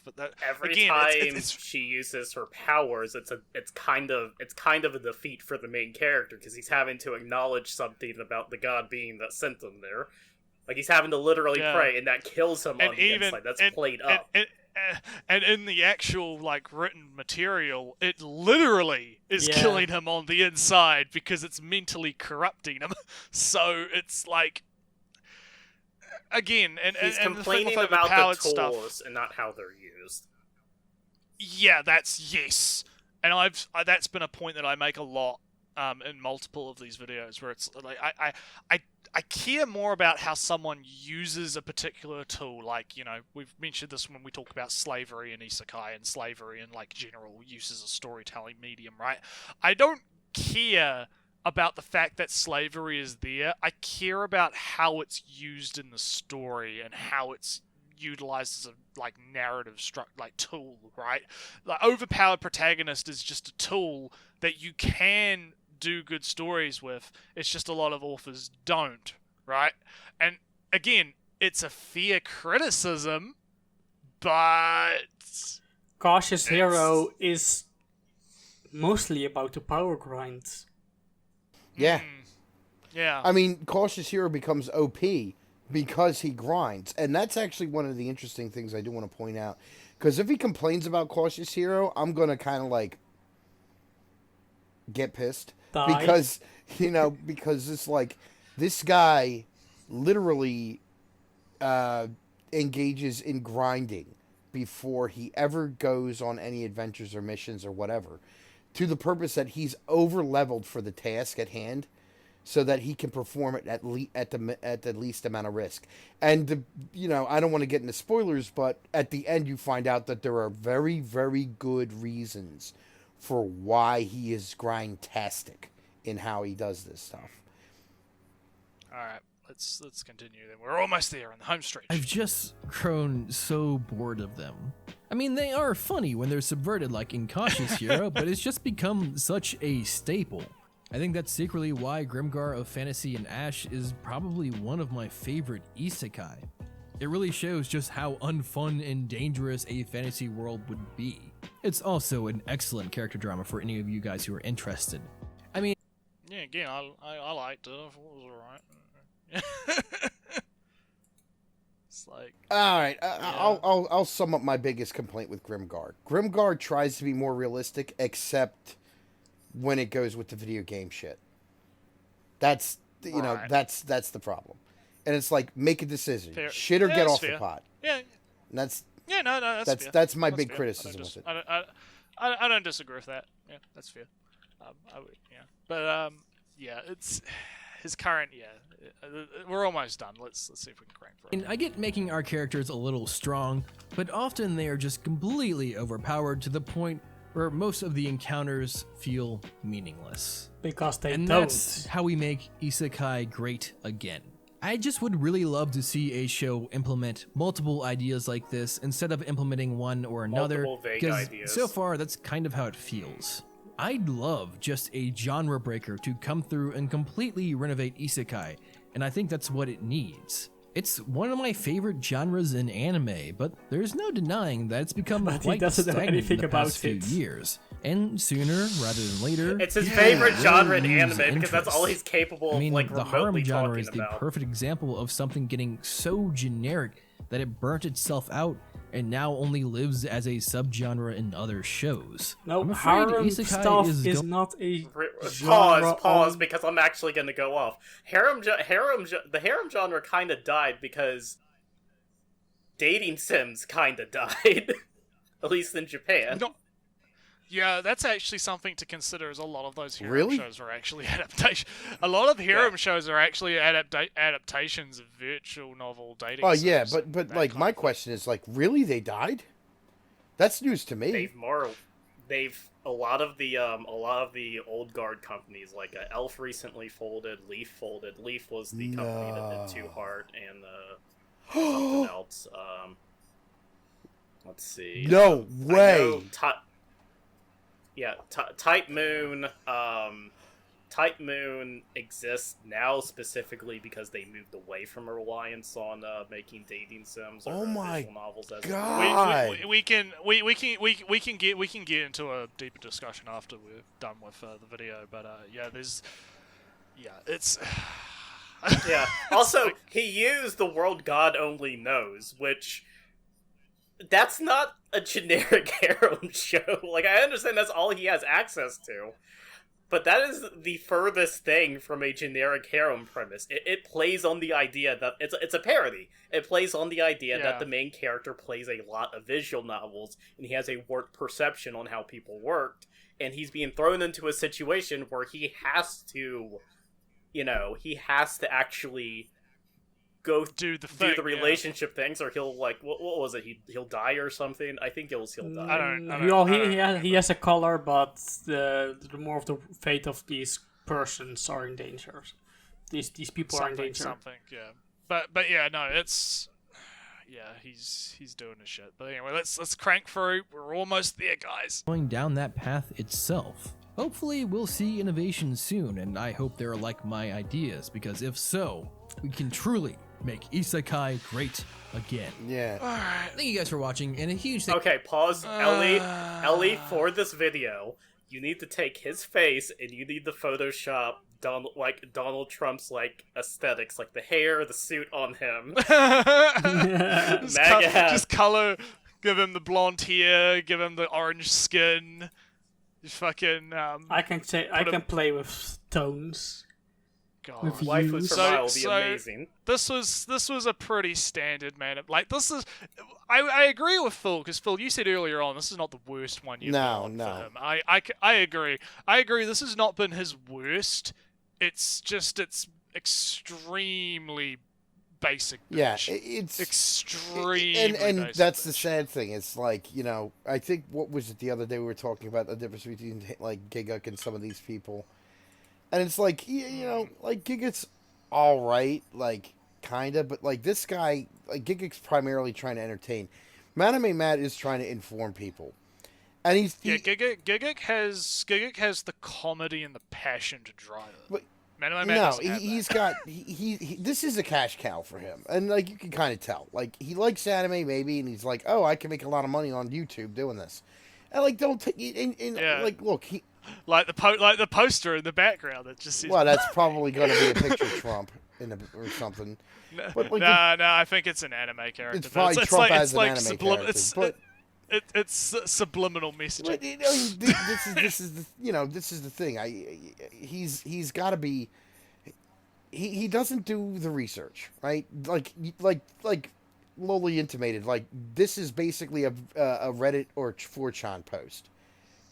Every again, time she uses her powers, it's kind of a defeat for the main character because he's having to acknowledge something about the god being that sent him there. Like he's having to literally pray, and that kills him on the inside. That's played up. And in the actual like written material, it literally is killing him on the inside because it's mentally corrupting him. So it's like, again, and he's complaining and about the tools stuff, and not how they're used. Yeah, yes, and that's been a point that I make a lot in multiple of these videos where it's like I care more about how someone uses a particular tool. Like, you know, we've mentioned this when we talk about slavery and isekai and slavery and like general use as a storytelling medium, right? I don't care about the fact that slavery is there. I care about how it's used in the story and how it's utilized as a like narrative tool, right? Like overpowered protagonist is just a tool that you can do good stories with. It's just a lot of authors don't, right? And again, it's a fair criticism, but Cautious Hero is mostly about the power grind. Yeah. Yeah. I mean, Cautious Hero becomes OP because he grinds. And that's actually one of the interesting things I do want to point out. Because if he complains about Cautious Hero, I'm going to kind of like get pissed. Die. Because, you know, because it's like this guy literally engages in grinding before he ever goes on any adventures or missions or whatever, to the purpose that he's over leveled for the task at hand. so that he can perform it at the least amount of risk. And I don't want to get into spoilers, but at the end you find out that there are very, very good reasons for why he is grindtastic in how he does this stuff. All right, let's continue then. We're almost there on the home stretch. I've just grown so bored of them. I mean, they are funny when they're subverted like Incautious Hero, but it's just become such a staple. I think that's secretly why Grimgar of Fantasy and Ash is probably one of my favorite isekai. It really shows just how unfun and dangerous a fantasy world would be. It's also an excellent character drama for any of you guys who are interested. I mean, yeah, again, I liked it. I thought it was alright. It's like, all right, I'll sum up my biggest complaint with Grimgar. Grimgar tries to be more realistic, except when it goes with the video game shit. That's Right. that's the problem. And it's like, make a decision. Fair. Shit or Yeah, get that's off fair. the pot. yeah, And that's no, that's fair. that's my That's big fair. criticism with it. I don't disagree with that. Yeah, that's fair. I would, yeah, but yeah, it's his current. Yeah, we're almost done. Let's see if we can crank for it. I get making our characters a little strong, but often they are just completely overpowered to the point where most of the encounters feel meaningless. Because they And don't. that's how we make isekai great again. I just would really love to see a show implement multiple ideas like this instead of implementing one or another, Multiple vague because ideas. so far that's kind of how it feels. I'd love just a genre breaker to come through and completely renovate isekai, and I think that's what it needs. It's one of my favorite genres in anime, but there's no denying that it's become But he quite doesn't know stagnant anything in the past about few it. years. And sooner rather than later, It's his yeah, favorite we'll genre in lose anime because that's all interest. he's capable I mean, of, like, the harem remotely genre talking is the about. perfect example of something getting so generic that it burnt itself out and now only lives as a subgenre in other shows. No, I'm afraid harem isekai stuff is is go- not a genre Pause, on- because I'm actually going to go off. The harem genre kind of died because dating sims kind of died, at least in Japan. No. Yeah, that's actually something to consider. Is a lot of those harem Really? shows are actually adaptation. A lot of harem shows are actually adaptations of virtual novel dating. Oh yeah, sims but and but that like kind my of thing. question is like, really they died? That's news to me. They've a lot of the old guard companies like Elf recently folded, Leaf folded. Leaf was the company that did Two Heart and something else. Let's see. No I way. know Type Moon. Type Moon exists now specifically because they moved away from a reliance on making dating sims or Oh my visual novels as God. We can get into a deeper discussion after we're done with the video. But it's Yeah. Also, he used the world God only knows, which that's not a generic harem show. Like, I understand that's all he has access to, but that is the furthest thing from a generic harem premise. It plays on the idea that it's a parody. It plays on the idea that the main character plays a lot of visual novels and he has a warped perception on how people worked, and he's being thrown into a situation where he has to actually go do the thing. the relationship things, or he'll like what was it? He'll die or something. I think he'll die. I don't Well, know. he has a collar, but the more of the fate of these persons are in danger. These people are in danger. Something, yeah. But yeah, no, it's he's doing his shit. But anyway, let's crank through. We're almost there, guys. going down that path itself. Hopefully we'll see innovation soon, and I hope they're like my ideas, because if so, we can truly make isekai great again. Yeah. Alright. Thank you guys for watching, and a huge thank Okay, pause, Ellie. For this video, you need to take his face and you need to Photoshop Donald Trump's aesthetics, like the hair, the suit on him. just, MAGA hat. just color, give him the blonde hair, give him the orange skin. Just fucking I can Put a- play with tones. God. With Life with So- Smile will be so- amazing. This was a pretty standard, man. Like this is, I agree with Phil, because Phil, you said earlier on this is not the worst one you've No, done no. for him. I agree. I agree. This has not been his worst it's extremely basic. Yeah, Bitch. it's extremely and basic that's the bitch. sad thing. It's like, you know, I think what was it the other day we were talking about the difference between like Giguk and some of these people, and it's like you know, like Giguk's all right, like kinda, but like this guy, like Giguk's primarily trying to entertain. Maname Matt is trying to inform people, and Yeah, Giguk has the comedy and the passion to drive it. But- Maname Matt no, doesn't have he's that. got he this is a cash cow for him, and like you can kind of tell, like he likes anime maybe, and he's like, oh, I can make a lot of money on YouTube doing this, and like don't take Yeah. like look he like the poster in the background that just says. well that's probably going to be a picture of Trump or something. But, like, no, I think it's an anime character. It's but probably it's Trump like, as it's an like anime sublim- character, but it's subliminal messaging. But, you know, this is the you know this is the thing. He's got to be. He doesn't do the research, right? Like Loli intimated. Like this is basically a Reddit or 4chan post,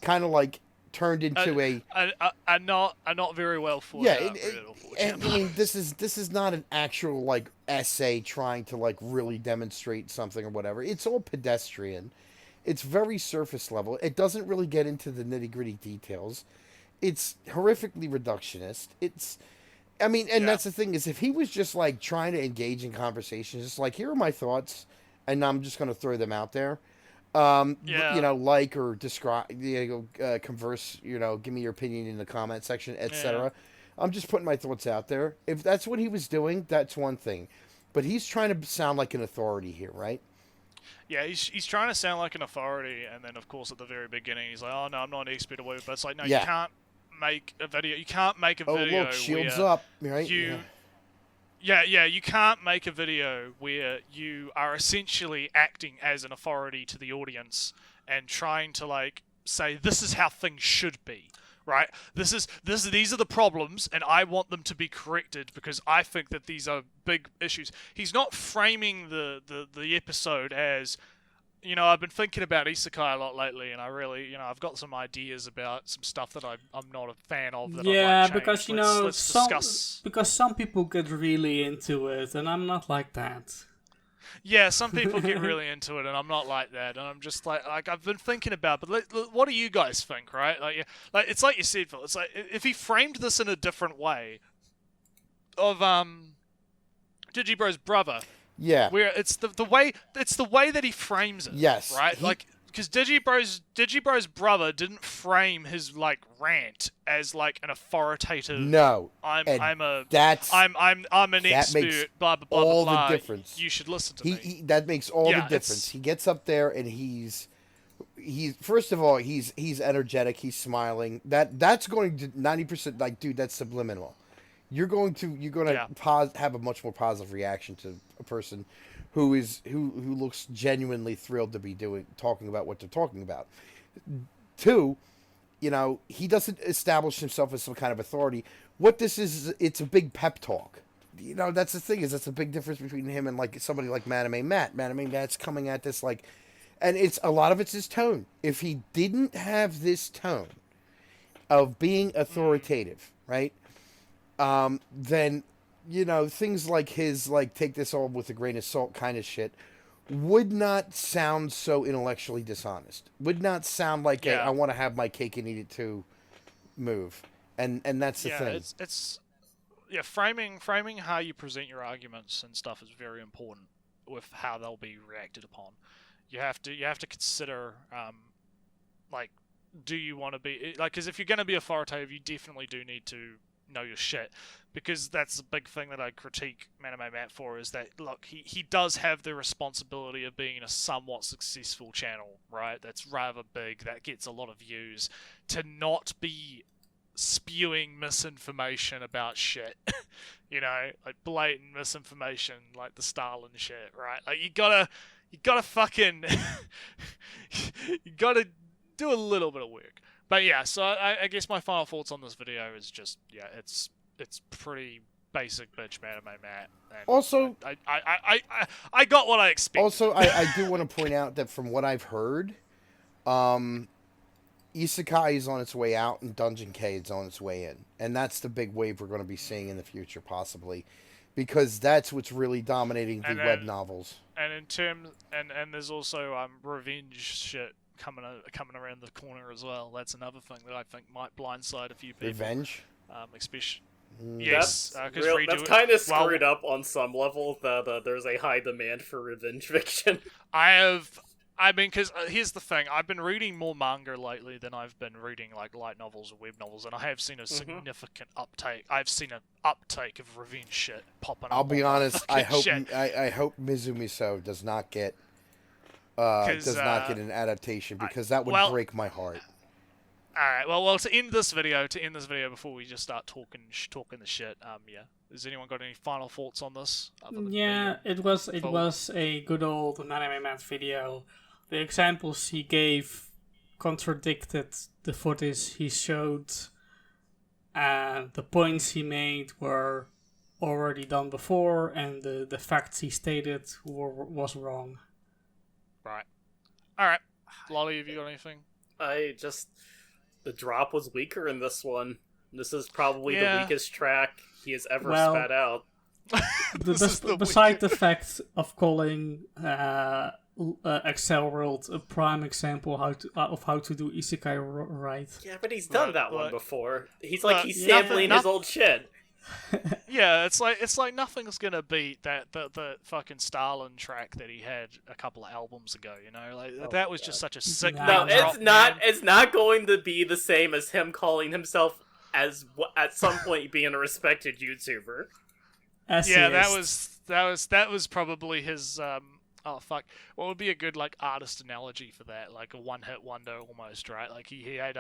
kind of like turned into a not very well thought yeah. out Reddit or 4chan. I mean, this is not an actual like essay trying to like really demonstrate something or whatever. It's all pedestrian. It's very surface level. It doesn't really get into the nitty gritty details. It's horrifically reductionist. I mean, and that's the thing is if he was just like trying to engage in conversations, just like here are my thoughts, and I'm just going to throw them out there. You know, like or describe, converse, you know, give me your opinion in the comment section, etc. I'm just putting my thoughts out there. If that's what he was doing, that's one thing, but he's trying to sound like an authority here, right? Yeah, he's trying to sound like an authority, and then of course at the very beginning he's like, "Oh no, I'm not an expert or whatever." But it's like, no, Yeah. you can't make a video. You can't make a Oh video. look, shields where up, right? you can't make a video where you are essentially acting as an authority to the audience and trying to like say this is how things should be. Right. These are the problems, and I want them to be corrected because I think that these are big issues. He's not framing the episode as, you know, I've been thinking about isekai a lot lately, and I really, you know, I've got some ideas about some stuff that I'm not a fan of. That Yeah, I'd like because changed. you know, let's discuss. because some people get really into it, and I'm not like that. Yeah, some people get really into it, and I'm not like that. And I'm just like I've been thinking about, but what do you guys think, right? Like, yeah, like it's like you said, Phil. It's like if he framed this in a different way, of Digibro's brother, Yeah. where it's the way that he frames it. Yes, right. Like because Digibro's brother didn't frame his like rant as like an authoritative. No. I'm and an that expert. makes Blah blah blah all blah blah. the difference. You should listen to me. He that makes all Yeah, the difference. it's- He gets up there and he's first of all he's energetic. He's smiling. That's going to 90%. Like, dude, that's subliminal. You're going to Yeah. have a much more positive reaction to a person who looks genuinely thrilled to be talking about what they're talking about. Two, you know, he doesn't establish himself as some kind of authority. What this is it's a big pep talk. You know, that's the thing, is that's a big difference between him and like somebody like Maname Matt. Maname Matt's coming at this like, and it's a lot of it's his tone. If he didn't have this tone of being authoritative, right? Then, you know, things like his like take this all with a grain of salt kind of shit would not sound so intellectually dishonest. Would not sound like Yeah. I want to have my cake and eat it too move. And that's the yeah, thing. it's framing how you present your arguments and stuff is very important with how they'll be reacted upon. You have to consider like, do you want to be like, because if you're going to be authoritative, you definitely do need to know your shit, because that's the big thing that I critique Maname Matt for, is that look, he does have the responsibility of being a somewhat successful channel, right? That's rather big, that gets a lot of views, to not be spewing misinformation about shit. You know, like blatant misinformation, like the Stalin shit, right? Like you gotta fucking you gotta do a little bit of work. But yeah, so I guess my final thoughts on this video is just, yeah, it's pretty basic bitch Maname Matt. And Also, I got what I expected. Also, I do want to point out that from what I've heard, Isekai is on its way out and Dungeon K is on its way in. And that's the big wave we're going to be seeing in the future, possibly. Because that's what's really dominating the web novels. And in terms, and there's also revenge shit coming around the corner as well. That's another thing that I think might blindside a few people. Revenge? Especially. Yes, that's kind of screwed up on some level. That there's a high demand for revenge fiction. Because here's the thing: I've been reading more manga lately than I've been reading like light novels or web novels, and I have seen a significant uptake. I've seen an uptake of revenge shit popping up. I'll be honest. I hope shit. I hope Mizumiso does not get an adaptation, because that would break my heart. All right. Well, to end this video before we just start talking the shit. Yeah. Has anyone got any final thoughts on this? It was a good old Anime Matt video. The examples he gave contradicted the footage he showed, and the points he made were already done before, and the facts he stated was wrong. Right. All right. Lolly, have you got anything? The drop was weaker in this one. This is probably the weakest track he has ever spat out. Besides the fact of calling Excel World a prime example of how to do isekai right. Yeah, but he's done that one before. He's sampling his old shit. Yeah, it's like nothing's gonna beat the fucking Stalin track that he had a couple of albums ago. You know, that was just such a sick. No, it's not. Man. It's not going to be the same as him calling himself as at some point being a respected YouTuber. Yeah, that was probably his. Oh fuck! What would be a good like artist analogy for that? Like a one-hit wonder almost, right? Like he had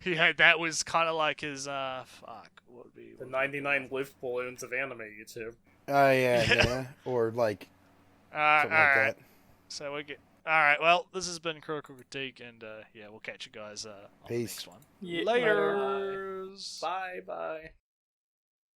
he had that was kind of like his fuck. What would be the 99 lift balloons of anime YouTube? Oh yeah, or like something like that. So we get. All right. Well, this has been Critical Critique, and we'll catch you guys on the next one. Yeah, Later. Bye. Bye.